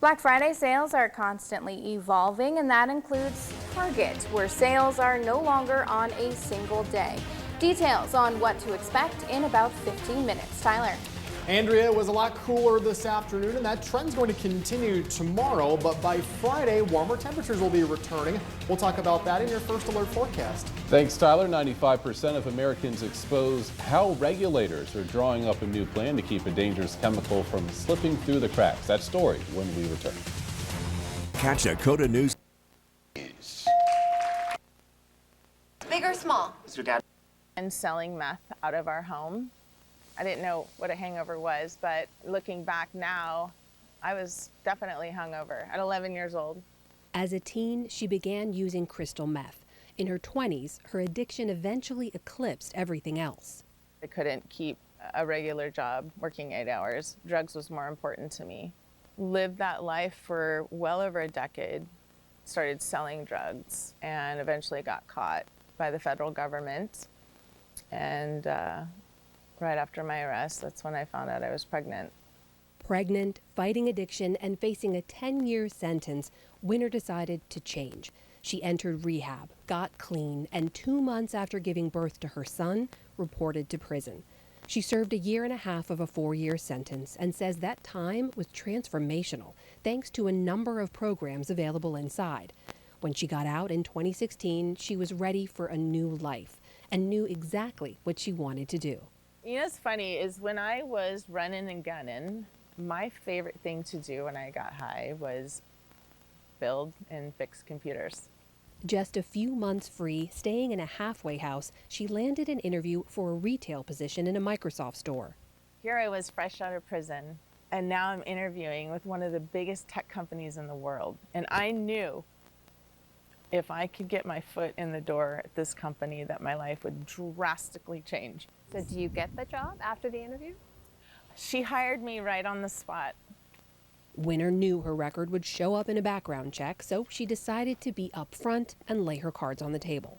Black Friday sales are constantly evolving, and that includes Target, where sales are no longer on a single day. Details on what to expect in about 15 minutes. Tyler. Andrea, was a lot cooler this afternoon, and that trend's going to continue tomorrow, but by Friday, warmer temperatures will be returning. We'll talk about that in your First Alert forecast. Thanks, Tyler. 95% of Americans expose how regulators are drawing up a new plan to keep a dangerous chemical from slipping through the cracks. That story when we return. Catch Dakota News. Big or small? And selling meth out of our home. I didn't know what a hangover was, but looking back now, I was definitely hungover at 11 years old. As a teen, she began using crystal meth. In her 20s, her addiction eventually eclipsed everything else. I couldn't keep a regular job working 8 hours. Drugs was more important to me. Lived that life for well over a decade. Started selling drugs and eventually got caught by the federal government. And right after my arrest, that's when I found out I was pregnant. Pregnant, fighting addiction, and facing a 10-year sentence, Winner decided to change. She entered rehab, got clean, and 2 months after giving birth to her son, reported to prison. She served 1.5 years of a 4-year sentence and says that time was transformational, thanks to a number of programs available inside. When she got out in 2016, she was ready for a new life and knew exactly what she wanted to do. You know what's funny is when I was running and gunning, my favorite thing to do when I got high was build and fix computers. Just a few months free, staying in a halfway house, she landed an interview for a retail position in a Microsoft store. Here I was fresh out of prison, and now I'm interviewing with one of the biggest tech companies in the world. And I knew if I could get my foot in the door at this company that my life would drastically change. So do you get the job after the interview? She hired me right on the spot. Winner knew her record would show up in a background check, so she decided to be upfront and lay her cards on the table.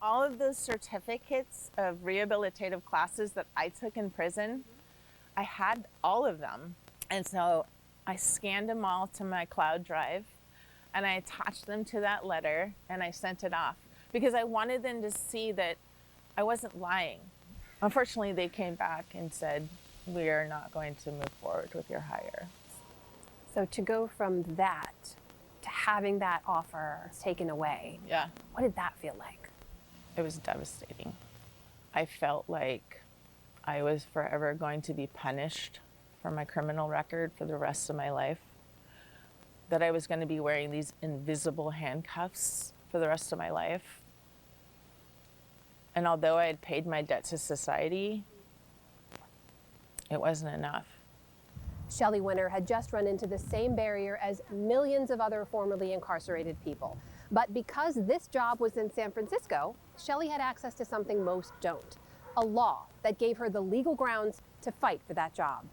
All of those certificates of rehabilitative classes that I took in prison, I had all of them. And so I scanned them all to my cloud drive and I attached them to that letter and I sent it off because I wanted them to see that I wasn't lying. Unfortunately, they came back and said, we are not going to move forward with your hire. So to go from that to having that offer taken away, yeah, what did that feel like? It was devastating. I felt like I was forever going to be punished for my criminal record for the rest of my life, that I was going to be wearing these invisible handcuffs for the rest of my life. And although I had paid my debt to society, it wasn't enough. Shelley Winner had just run into the same barrier as millions of other formerly incarcerated people. But because this job was in San Francisco, Shelley had access to something most don't, a law that gave her the legal grounds to fight for that job.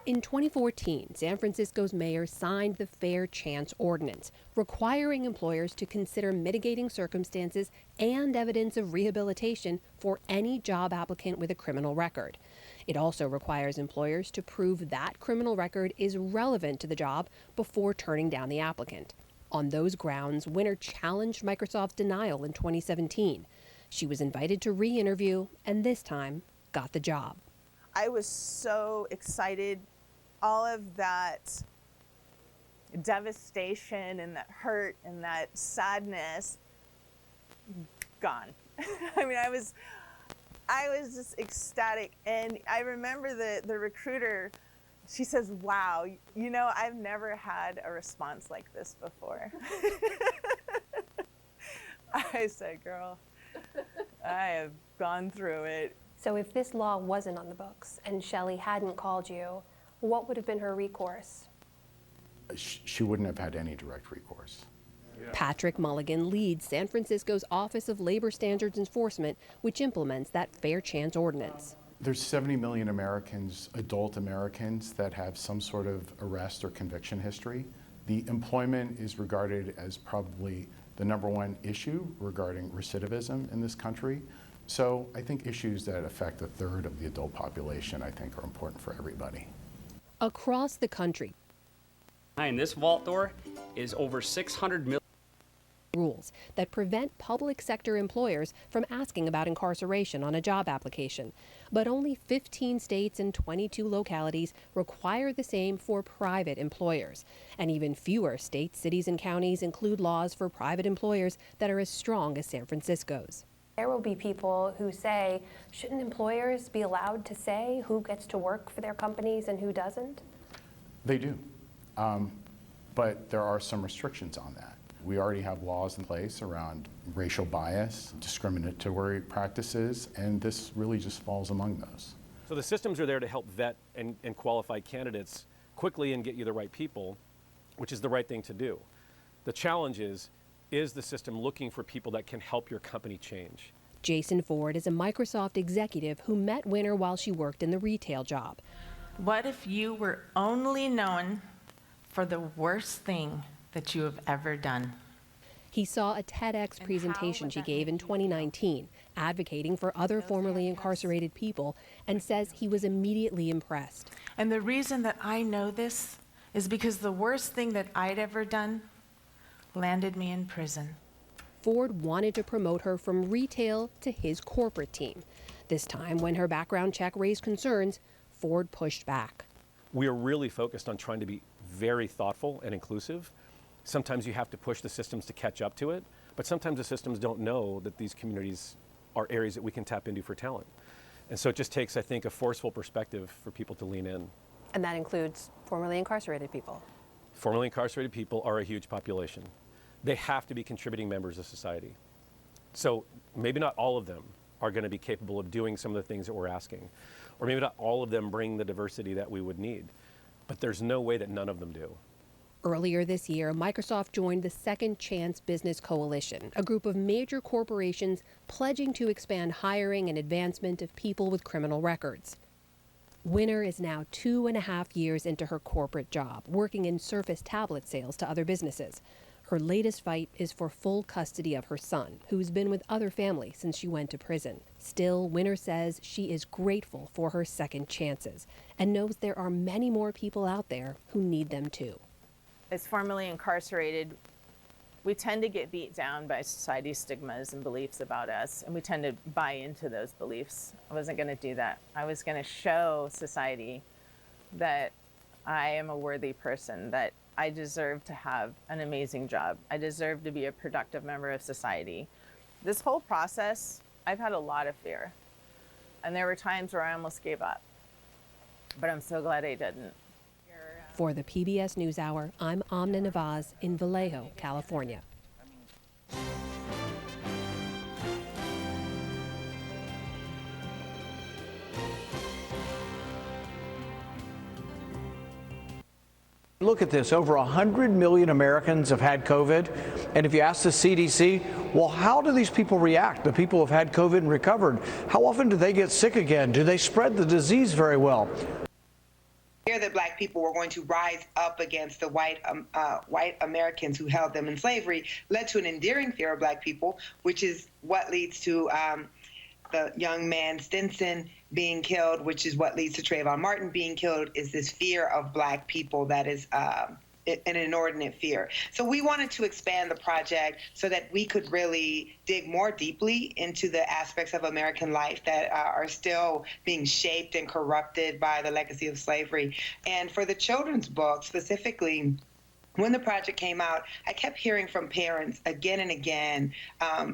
In 2014, San Francisco's mayor signed the Fair Chance Ordinance, requiring employers to consider mitigating circumstances and evidence of rehabilitation for any job applicant with a criminal record. It also requires employers to prove that criminal record is relevant to the job before turning down the applicant. On those grounds, Winner challenged Microsoft's denial in 2017. She was invited to re-interview and this time got the job. I was so excited. All of that devastation and that hurt and that sadness, gone. I mean, I was just ecstatic. And I remember the recruiter, she says, wow, you know, I've never had a response like this before. I said, girl, I have gone through it. So if this law wasn't on the books and Shelley hadn't called you, what would have been her recourse? She wouldn't have had any direct recourse. Patrick Mulligan leads San Francisco's Office of Labor Standards Enforcement, which implements that Fair Chance Ordinance. There's 70 million Americans, adult Americans, that have some sort of arrest or conviction history. The employment is regarded as probably the #1 issue regarding recidivism in this country. So I think issues that affect 1/3 of the adult population, I think, are important for everybody. Across the country, behind this vault door is over 600 million rules that prevent public sector employers from asking about incarceration on a job application. But only 15 states and 22 localities require the same for private employers. And even fewer states, cities, and counties include laws for private employers that are as strong as San Francisco's. There will be people who say, shouldn't employers be allowed to say who gets to work for their companies and who doesn't? They do, but there are some restrictions on that. We already have laws in place around racial bias, discriminatory practices, and this really just falls among those. So the systems are there to help vet and qualify candidates quickly and get you the right people, which is the right thing to do. The challenge is the system looking for people that can help your company change? Jason Ford is a Microsoft executive who met Winner while she worked in the retail job. What if you were only known for the worst thing that you have ever done? He saw a TEDx presentation she gave in 2019, advocating for other formerly incarcerated people, and says he was immediately impressed. And the reason that I know this is because the worst thing that I'd ever done landed me in prison. Ford wanted to promote her from retail to his corporate team. This time, when her background check raised concerns, Ford pushed back. We are really focused on trying to be very thoughtful and inclusive. Sometimes you have to push the systems to catch up to it, but sometimes the systems don't know that these communities are areas that we can tap into for talent. And so it just takes, I think, a forceful perspective for people to lean in. And that includes formerly incarcerated people. Formerly incarcerated people are a huge population. They have to be contributing members of society. So maybe not all of them are going to be capable of doing some of the things that we're asking, or maybe not all of them bring the diversity that we would need, but there's no way that none of them do. Earlier this year, Microsoft joined the Second Chance Business Coalition, a group of major corporations pledging to expand hiring and advancement of people with criminal records. Winner is now 2.5 years into her corporate job, working in Surface tablet sales to other businesses. Her latest fight is for full custody of her son, who's been with other families since she went to prison. Still, Winner says she is grateful for her second chances and knows there are many more people out there who need them too. As formerly incarcerated, we tend to get beat down by society's stigmas and beliefs about us, and we tend to buy into those beliefs. I wasn't going to do that. I was going to show society that I am a worthy person, that I deserve to have an amazing job. I deserve to be a productive member of society. This whole process, I've had a lot of fear, and there were times where I almost gave up, but I'm so glad I didn't. For the PBS NewsHour, I'm Amna Nawaz in Vallejo, California. Look at this, over 100 million Americans have had COVID, and if you ask the CDC, well, how do these people react? The people who have had COVID and recovered, how often do they get sick again? Do they spread the disease very well? Fear that black people were going to rise up against the white Americans who held them in slavery led to an endearing fear of black people, which is what leads to the young man Stinson being killed, which is what leads to Trayvon Martin being killed, is this fear of black people that is an inordinate fear. So we wanted to expand the project so that we could really dig more deeply into the aspects of American life that are still being shaped and corrupted by the legacy of slavery. And for the children's book specifically, when the project came out, I kept hearing from parents again and again,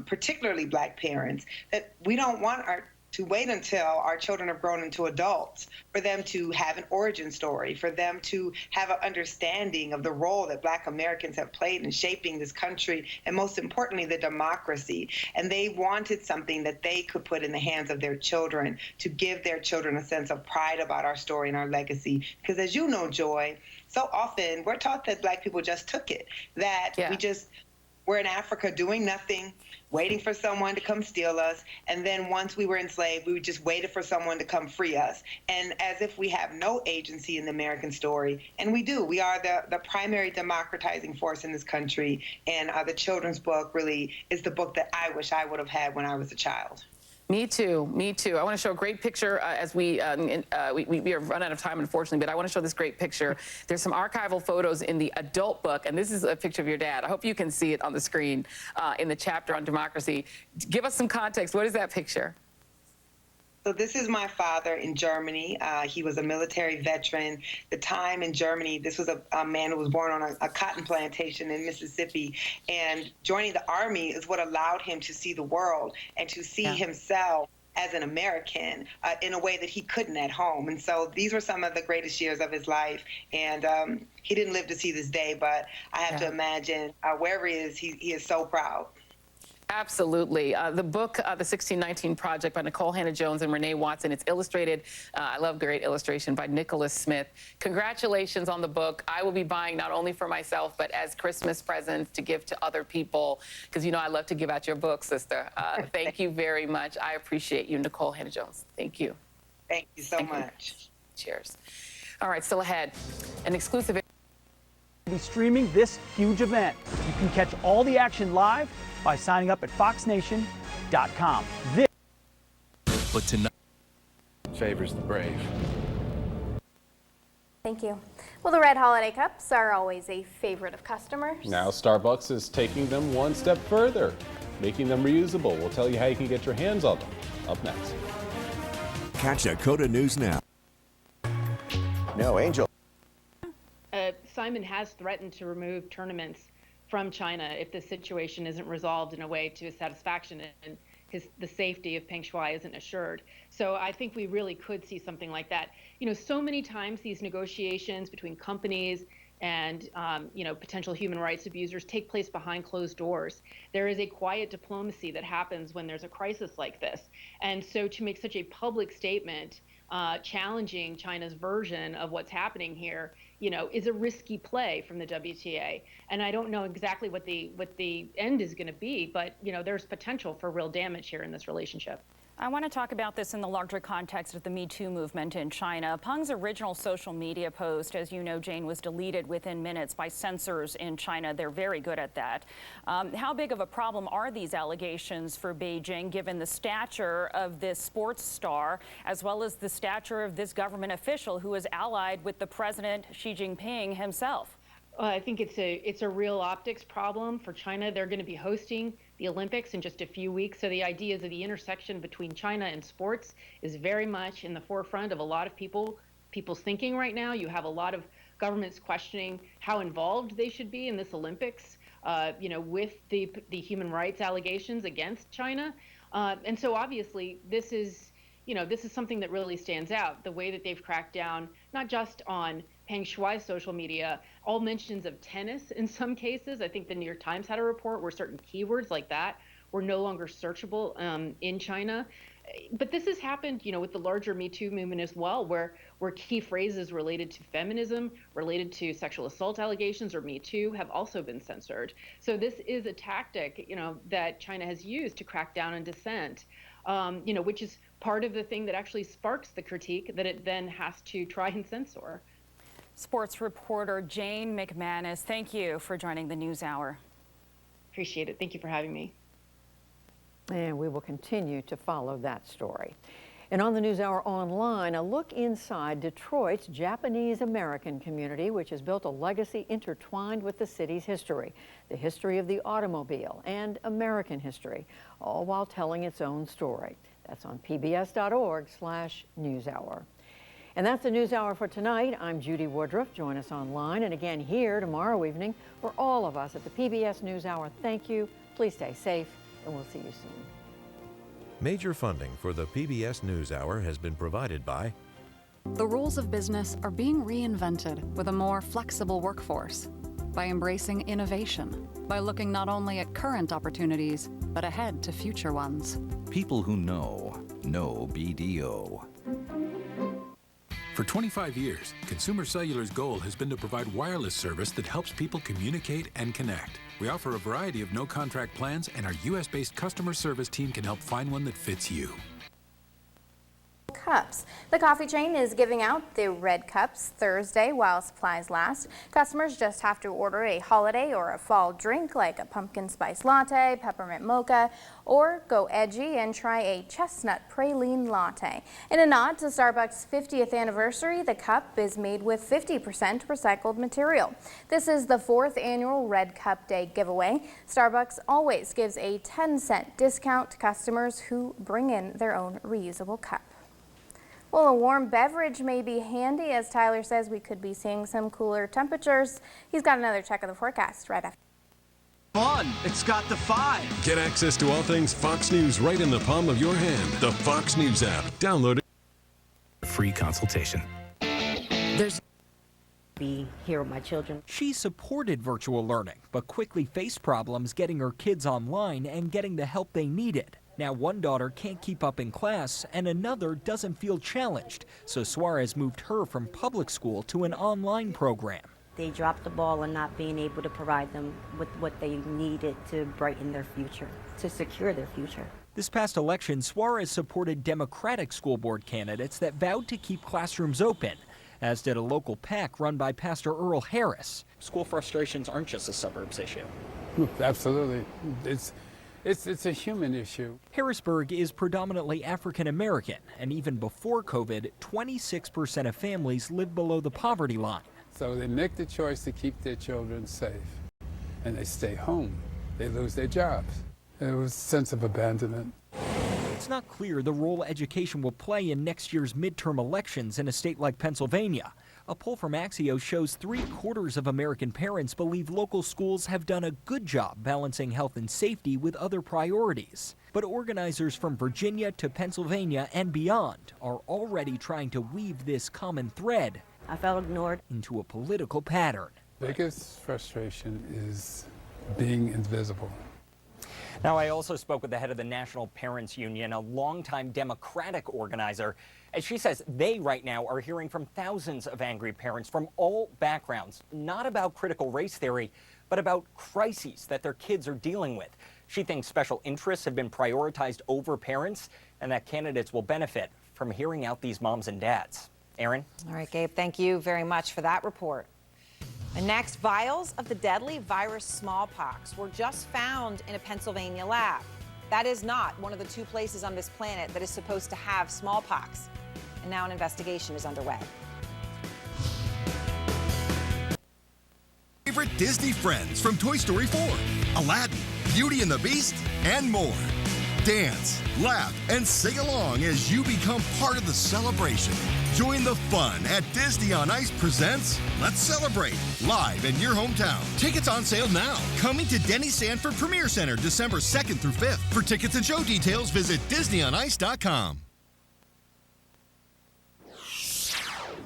particularly black parents, that we don't want to wait until our children have grown into adults for them to have an origin story, for them to have an understanding of the role that black Americans have played in shaping this country, and most importantly, the democracy. And they wanted something that they could put in the hands of their children to give their children a sense of pride about our story and our legacy. Because as you know, Joy, so often we're taught that black people just took it, that we're in Africa doing nothing, waiting for someone to come steal us, and then once we were enslaved, we just waited for someone to come free us. And as if we have no agency in the American story, and we do. We are the primary democratizing force in this country, and the children's book really is the book that I wish I would have had when I was a child. Me too. Me too. I want to show a great picture as we are run out of time, unfortunately, but I want to show this great picture. There's some archival photos in the adult book, and this is a picture of your dad. I hope you can see it on the screen in the chapter on democracy. Give us some context. What is that picture? So this is my father in Germany. He was a military veteran. The time in Germany, this was a man who was born on a cotton plantation in Mississippi, and joining the Army is what allowed him to see the world and to see himself as an American in a way that he couldn't at home. And so these were some of the greatest years of his life, and he didn't live to see this day, but I have to imagine wherever he is so proud. Absolutely. The book, The 1619 Project by Nicole Hannah-Jones and Renee Watson. It's illustrated, I love great illustration, by Nicholas Smith. Congratulations on the book. I will be buying not only for myself, but as Christmas presents to give to other people, because you know I love to give out your book, sister. Thank you very much. I appreciate you, Nicole Hannah-Jones. Thank you. Thank you so much. Cheers. All right, still ahead, an exclusive. Be streaming this huge event. You can catch all the action live by signing up at foxnation.com. But tonight favors the brave. Thank you. Well, the red holiday cups are always a favorite of customers. Now Starbucks is taking them one step further, making them reusable. We'll tell you how you can get your hands on them. Up next. Catch Dakota News Now. No, Angel. Simon has threatened to remove tournaments from China if the situation isn't resolved in a way to his satisfaction and the safety of Peng Shuai isn't assured. So I think we really could see something like that. You know, so many times these negotiations between companies and potential human rights abusers take place behind closed doors. There is a quiet diplomacy that happens when there's a crisis like this. And so to make such a public statement challenging China's version of what's happening here, is a risky play from the WTA. And I don't know exactly what the end is going to be, but there's potential for real damage here in this relationship. I want to talk about this in the larger context of the Me Too movement in China. Peng's original social media post, as you know, Jane, was deleted within minutes by censors in China. They're very good at that. How big of a problem are these allegations for Beijing, given the stature of this sports star, as well as the stature of this government official who is allied with the president Xi Jinping himself? I think it's a real optics problem for China. They're going to be hosting the Olympics in just a few weeks. So the ideas of the intersection between China and sports is very much in the forefront of a lot of people's thinking right now. You have a lot of governments questioning how involved they should be in this Olympics, with the human rights allegations against China. And so obviously this is something that really stands out, the way that they've cracked down, not just on Peng Shuai's social media, all mentions of tennis in some cases. I think the New York Times had a report where certain keywords like that were no longer searchable in China. But this has happened, with the larger Me Too movement as well, where key phrases related to feminism, related to sexual assault allegations or Me Too have also been censored. So this is a tactic, that China has used to crack down on dissent, which is part of the thing that actually sparks the critique that it then has to try and censor. Sports reporter Jane McManus, thank you for joining the NewsHour. Appreciate it. Thank you for having me. And we will continue to follow that story. And on the NewsHour Online, a look inside Detroit's Japanese-American community, which has built a legacy intertwined with the city's history, the history of the automobile and American history, all while telling its own story. That's on pbs.org/newshour. And that's the NewsHour for tonight. I'm Judy Woodruff. Join us online and again here tomorrow evening. For all of us at the PBS NewsHour, thank you. Please stay safe, and we'll see you soon. Major funding for the PBS NewsHour has been provided by... The rules of business are being reinvented with a more flexible workforce, by embracing innovation, by looking not only at current opportunities, but ahead to future ones. People who know BDO. For 25 years, Consumer Cellular's goal has been to provide wireless service that helps people communicate and connect. We offer a variety of no-contract plans, and our U.S.-based customer service team can help find one that fits you. Cups. The coffee chain is giving out the red cups Thursday while supplies last. Customers just have to order a holiday or a fall drink like a pumpkin spice latte, peppermint mocha, or go edgy and try a chestnut praline latte. In a nod to Starbucks' 50th anniversary, the cup is made with 50% recycled material. This is the 4th annual Red Cup Day giveaway. Starbucks always gives a 10-cent discount to customers who bring in their own reusable cup. Well, a warm beverage may be handy, as Tyler says we could be seeing some cooler temperatures. He's got another check of the forecast right after. Come on, it's got the 5. Get access to all things Fox News right in the palm of your hand. The Fox News app. Download it. Free consultation. There's be here with my children. She supported virtual learning, but quickly faced problems getting her kids online and getting the help they needed. Now one daughter can't keep up in class and another doesn't feel challenged, so Suarez moved her from public school to an online program. They dropped the ball on not being able to provide them with what they needed to brighten their future, to secure their future. This past election, Suarez supported Democratic school board candidates that vowed to keep classrooms open, as did a local PAC run by Pastor Earl Harris. School frustrations aren't just a suburbs issue. Absolutely. It's a human issue. Harrisburg is predominantly African American, and even before COVID, 26% of families live below the poverty line. So they make the choice to keep their children safe, and they stay home. They lose their jobs. There was a sense of abandonment. It's not clear the role education will play in next year's midterm elections in a state like Pennsylvania. A poll from Axios shows 3/4 of American parents believe local schools have done a good job balancing health and safety with other priorities. But organizers from Virginia to Pennsylvania and beyond are already trying to weave this common thread I felt ignored into a political pattern. Biggest frustration is being invisible. Now, I also spoke with the head of the National Parents Union, a longtime Democratic organizer, and she says they right now are hearing from thousands of angry parents from all backgrounds, not about critical race theory, but about crises that their kids are dealing with. She thinks special interests have been prioritized over parents and that candidates will benefit from hearing out these moms and dads. Aaron? All right, Gabe, thank you very much for that report. And next, vials of the deadly virus smallpox were just found in a Pennsylvania lab. That is not one of the 2 places on this planet that is supposed to have smallpox. And now an investigation is underway. Favorite Disney friends from Toy Story 4, Aladdin, Beauty and the Beast, and more. Dance, laugh, and sing along as you become part of the celebration. Join the fun at Disney on Ice presents Let's Celebrate, live in your hometown. Tickets on sale now. Coming to Denny Sanford Premier Center December 2nd through 5th. For tickets and show details, visit DisneyOnIce.com.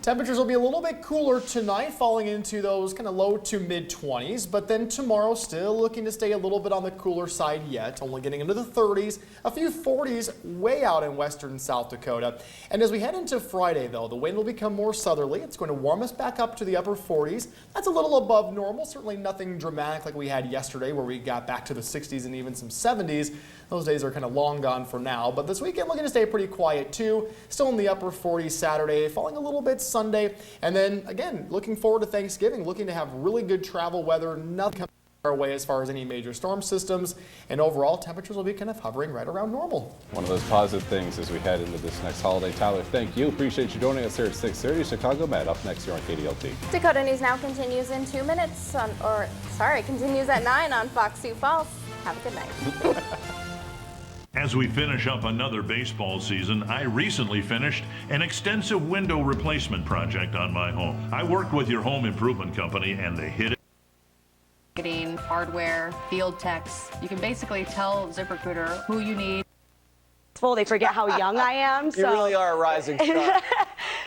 Temperatures will be a little bit cooler tonight, falling into those kind of low to mid 20s, but then tomorrow still looking to stay a little bit on the cooler side yet, only getting into the 30s, a few 40s way out in western South Dakota. And as we head into Friday, though, the wind will become more southerly. It's going to warm us back up to the upper 40s. That's a little above normal, certainly nothing dramatic like we had yesterday where we got back to the 60s and even some 70s. Those days are kind of long gone for now, but this weekend looking to stay pretty quiet too. Still in the upper 40s Saturday, falling a little bit Sunday, and then again looking forward to Thanksgiving, looking to have really good travel weather, nothing coming our way as far as any major storm systems, and overall temperatures will be kind of hovering right around normal. One of those positive things as we head into this next holiday. Tyler, thank you. Appreciate you joining us here at 6:30. Chicago Med up next here on KDLT. Dakota News Now continues in 2 minutes continues at 9 on Fox Sioux Falls. Have a good night. As we finish up another baseball season, I recently finished an extensive window replacement project on my home. I worked with your home improvement company and they hit it. Marketing, hardware, field techs. You can basically tell ZipRecruiter who you need. They forget how young I am. You really are a rising star.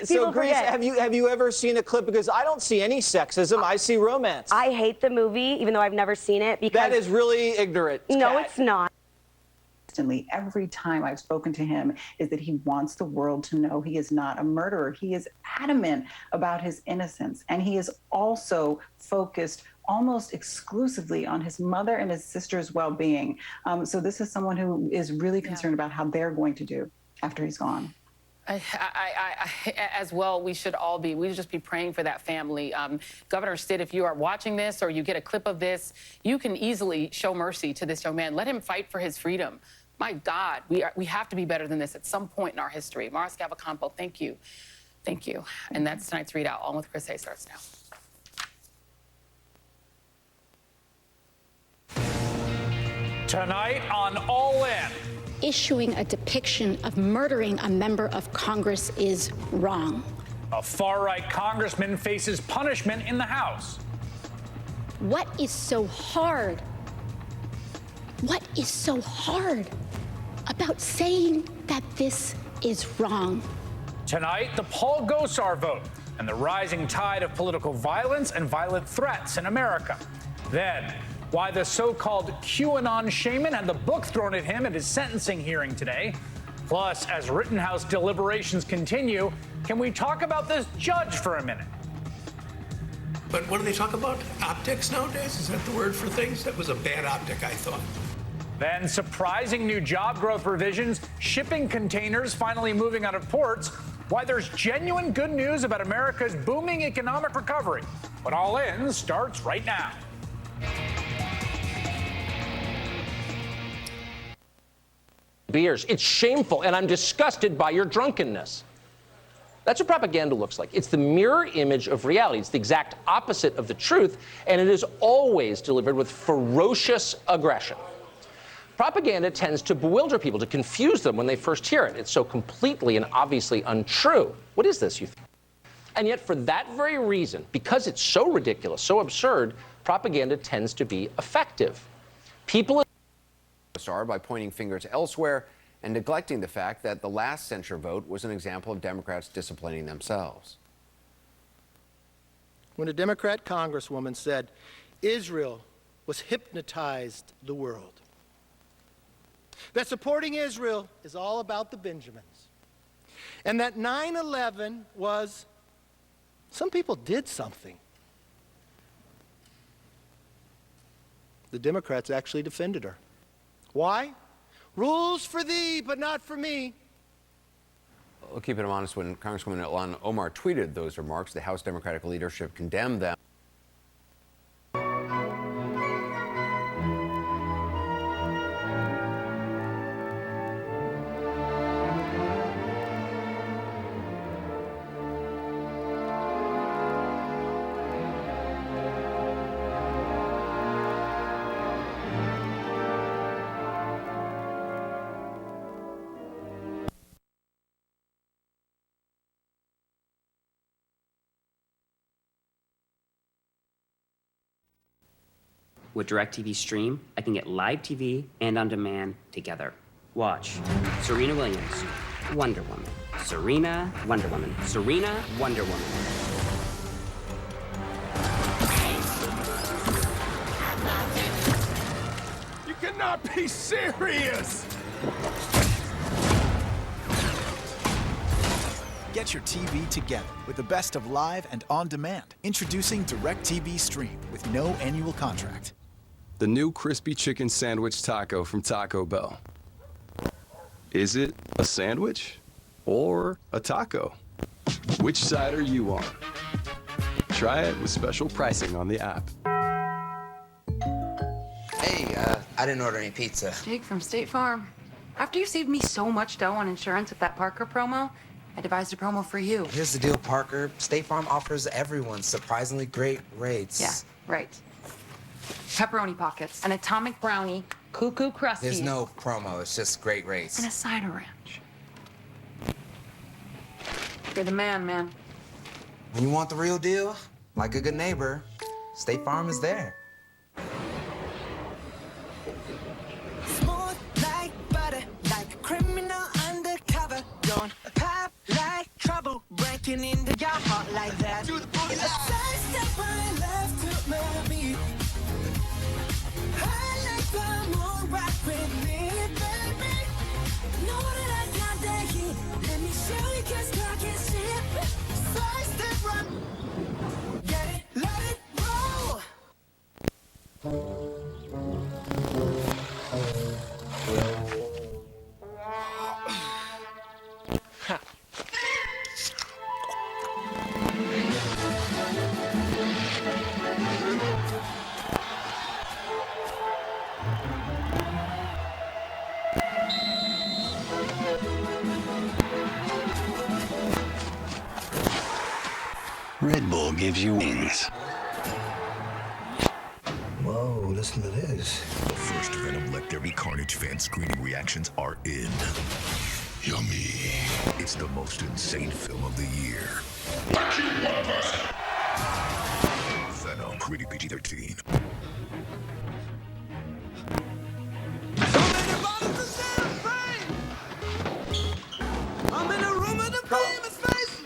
So, Grace, have you ever seen a clip? Because I don't see any sexism. I see romance. I hate the movie, even though I've never seen it. Because that is really ignorant. No, it's not. Every time I've spoken to him is that he wants the world to know he is not a murderer. He is adamant about his innocence, and he is also focused almost exclusively on his mother and his sister's well-being. So this is someone who is really concerned about how they're going to do after he's gone. As well, we should all be. We should just be praying for that family. Governor Stitt, if you are watching this or you get a clip of this, you can easily show mercy to this young man. Let him fight for his freedom. My God, we have to be better than this at some point in our history. Mara Scavacampo, thank you. Thank you. And that's tonight's ReadOut. On with Chris Hay starts now. Tonight on All In. Issuing a depiction of murdering a member of Congress is wrong. A far-right congressman faces punishment in the House. What is so hard? What is so hard about saying that this is wrong? Tonight, the Paul Gosar vote. and the rising tide of political violence and violent threats in America. Then, why the so-called QAnon shaman had the book thrown at him at his sentencing hearing today. Plus, as Rittenhouse deliberations continue, can we talk about this judge for a minute? But what do they talk about? Optics nowadays? Is that the word for things? That was a bad optic, I thought. Then surprising new job growth revisions, shipping containers finally moving out of ports, why there's genuine good news about America's booming economic recovery. But All In starts right now. Beers. It's shameful, and I'm disgusted by your drunkenness. That's what propaganda looks like. It's the mirror image of reality. It's the exact opposite of the truth, and it is always delivered with ferocious aggression. Propaganda tends to bewilder people, to confuse them when they first hear it. It's so completely and obviously untrue. What is this, you think? And yet, for that very reason, because it's so ridiculous, so absurd, propaganda tends to be effective. People are by pointing fingers elsewhere and neglecting the fact that the last censure vote was an example of Democrats disciplining themselves. When a Democrat congresswoman said Israel was hypnotized the world, that supporting Israel is all about the Benjamins, and that 9/11 was, some people did something. The Democrats actually defended her. Why? Rules for thee, but not for me. Well, keeping them honest, when Congresswoman Ilhan Omar tweeted those remarks, the House Democratic leadership condemned them. With DirecTV Stream, I can get live TV and on demand together. Watch Serena Williams, Wonder Woman. Serena, Wonder Woman. Serena, Wonder Woman. You cannot be serious! Get your TV together with the best of live and on demand. Introducing DirecTV Stream with no annual contract. The new crispy chicken sandwich taco from Taco Bell. Is it a sandwich or a taco? Which side are you on? Try it with special pricing on the app. Hey, I didn't order any pizza. Jake from State Farm. After you saved me so much dough on insurance with that Parker promo, I devised a promo for you. Here's the deal, Parker. State Farm offers everyone surprisingly great rates. Yeah, right. Pepperoni pockets, an atomic brownie, cuckoo crusties. There's no promo, it's just great rates. And a cider ranch. You're the man. When you want the real deal, like a good neighbor, State Farm is there. Smooth like butter, like a criminal undercover. Don't pop like trouble, breaking into your heart like that. Do the booty. A sidestep right left to my beat. I like the moon rock with me, baby. Know that I got that heat. Let me show you 'cause talk is cheap. Sidestep right. Get it, let it roll. Red Bull gives you wings. Whoa, listen to this. The first Venom Legendary Carnage fan screening reactions are in. Yummy. It's the most insane film of the year. Venom, rated PG-13. I'm in a room with the famous faces.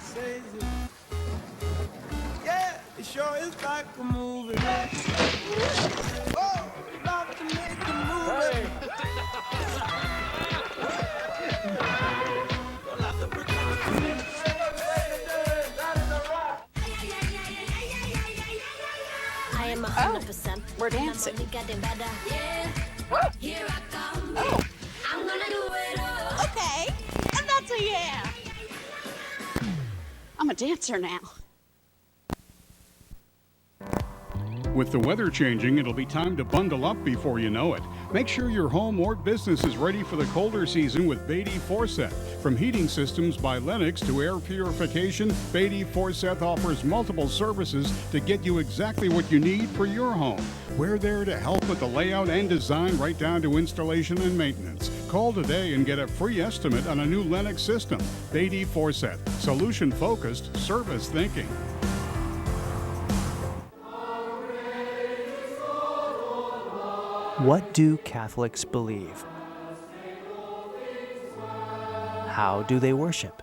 says it. Yeah, it sure is like a movie. Oh, love to make a movie. I am 100%. We're dancing. Here I come. Oh. I'm gonna do it all. Okay, and that's a yeah. I'm a dancer now. With the weather changing, it'll be time to bundle up before you know it. Make sure your home or business is ready for the colder season with Beatty Forsyth. From heating systems by Lennox to air purification, Beatty Forsyth offers multiple services to get you exactly what you need for your home. We're there to help with the layout and design right down to installation and maintenance. Call today and get a free estimate on a new Lennox system. Beatty Forsyth, solution-focused, service thinking. What do Catholics believe? How do they worship?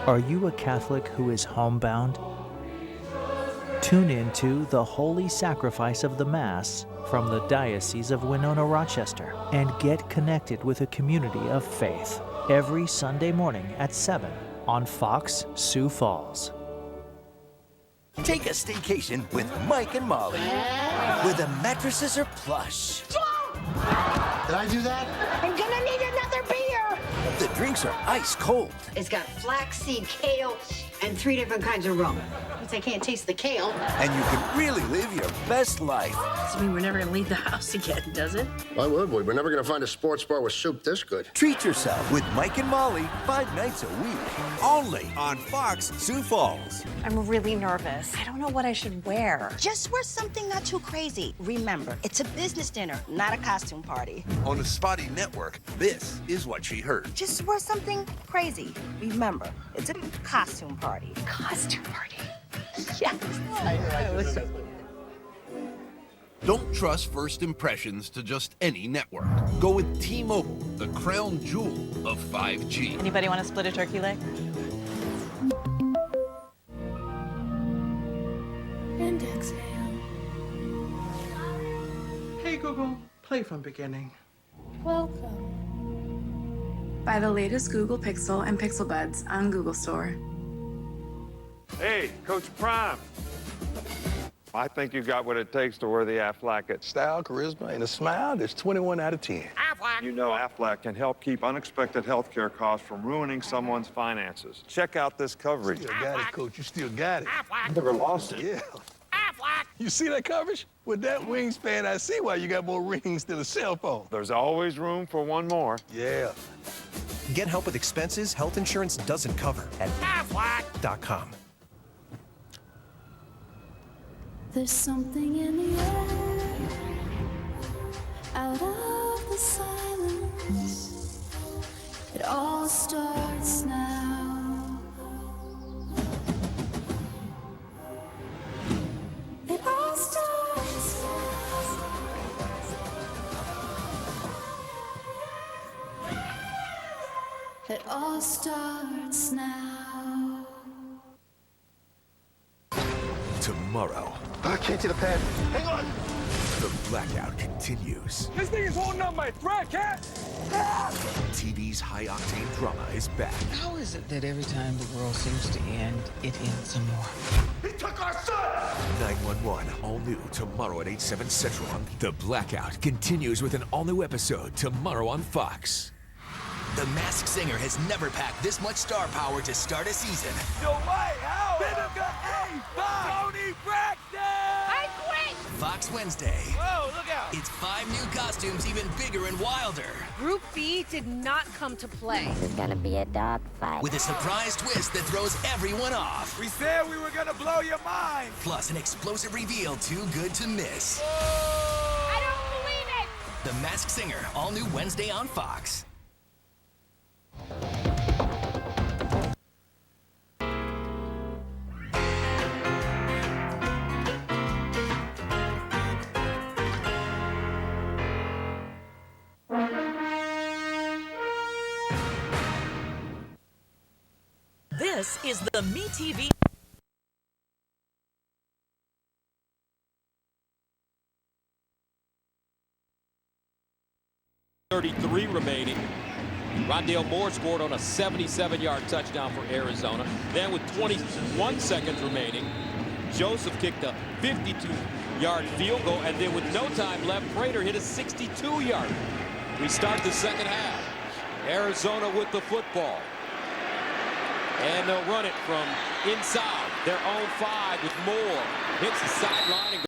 Are you a Catholic who is homebound? Tune in to The Holy Sacrifice of the Mass from the Diocese of Winona-Rochester and get connected with a community of faith every Sunday morning at 7 on Fox Sioux Falls. Take a staycation with Mike and Molly, where the mattresses are plush. Did I do that? I'm gonna need another beer. The drinks are ice cold. It's got flaxseed, kale, and 3 different kinds of rum. Since I can't taste the kale. And you can really live your best life. Does it mean we're never gonna leave the house again, does it? Why would we? We're never going to find a sports bar with soup this good. Treat yourself with Mike and Molly 5 nights a week. Only on Fox Sioux Falls. I'm really nervous. I don't know what I should wear. Just wear something not too crazy. Remember, it's a business dinner, not a costume party. On the Spotty Network, this is what she heard. Just wear something crazy. Remember, it's a costume party. Costume party. Yes. Don't trust first impressions to just any network. Go with T-Mobile, the crown jewel of 5G. Anybody want to split a turkey leg? And exhale. Hey Google, play from beginning. Welcome. Buy the latest Google Pixel and Pixel Buds on Google Store. Hey, Coach Prime. I think you got what it takes to wear the Aflac. Style, charisma, and a smile that's 21 out of 10. Aflac. You know Aflac can help keep unexpected health care costs from ruining someone's finances. Check out this coverage. You still got it, Coach. You still got it. I never lost it. Yeah. You see that coverage? With that wingspan, I see why you got more rings than a cell phone. There's always room for one more. Yeah. Get help with expenses health insurance doesn't cover at Aflac.com. There's something in the air, out of the silence. It all starts now. It all starts now. It all starts now. Tomorrow. I can't see the pad. Hang on. The blackout continues. This thing is holding up my thread, cat. TV's high-octane drama is back. How is it that every time the world seems to end, it ends some more? He took our son! 911, all new tomorrow at 8/7 Central. The blackout continues with an all-new episode tomorrow on Fox. The Masked Singer has never packed this much star power to start a season. Yo, White House! Tony Braxton! I quit! Fox Wednesday. Whoa, look out! It's 5 new costumes, even bigger and wilder. Group B did not come to play. This is gonna be a dog fight. With a surprise twist that throws everyone off. We said we were gonna blow your mind! Plus an explosive reveal too good to miss. Whoa. I don't believe it! The Masked Singer, all new Wednesday on Fox. This is the MeTV. 33 remaining. Rondale Moore scored on a 77-yard touchdown for Arizona. Then with 21 seconds remaining, Joseph kicked a 52-yard field goal, and then with no time left, Prater hit a 62-yard. We start the second half. Arizona with the football. And they'll run it from inside their own 5 with Moore. Hits the sideline and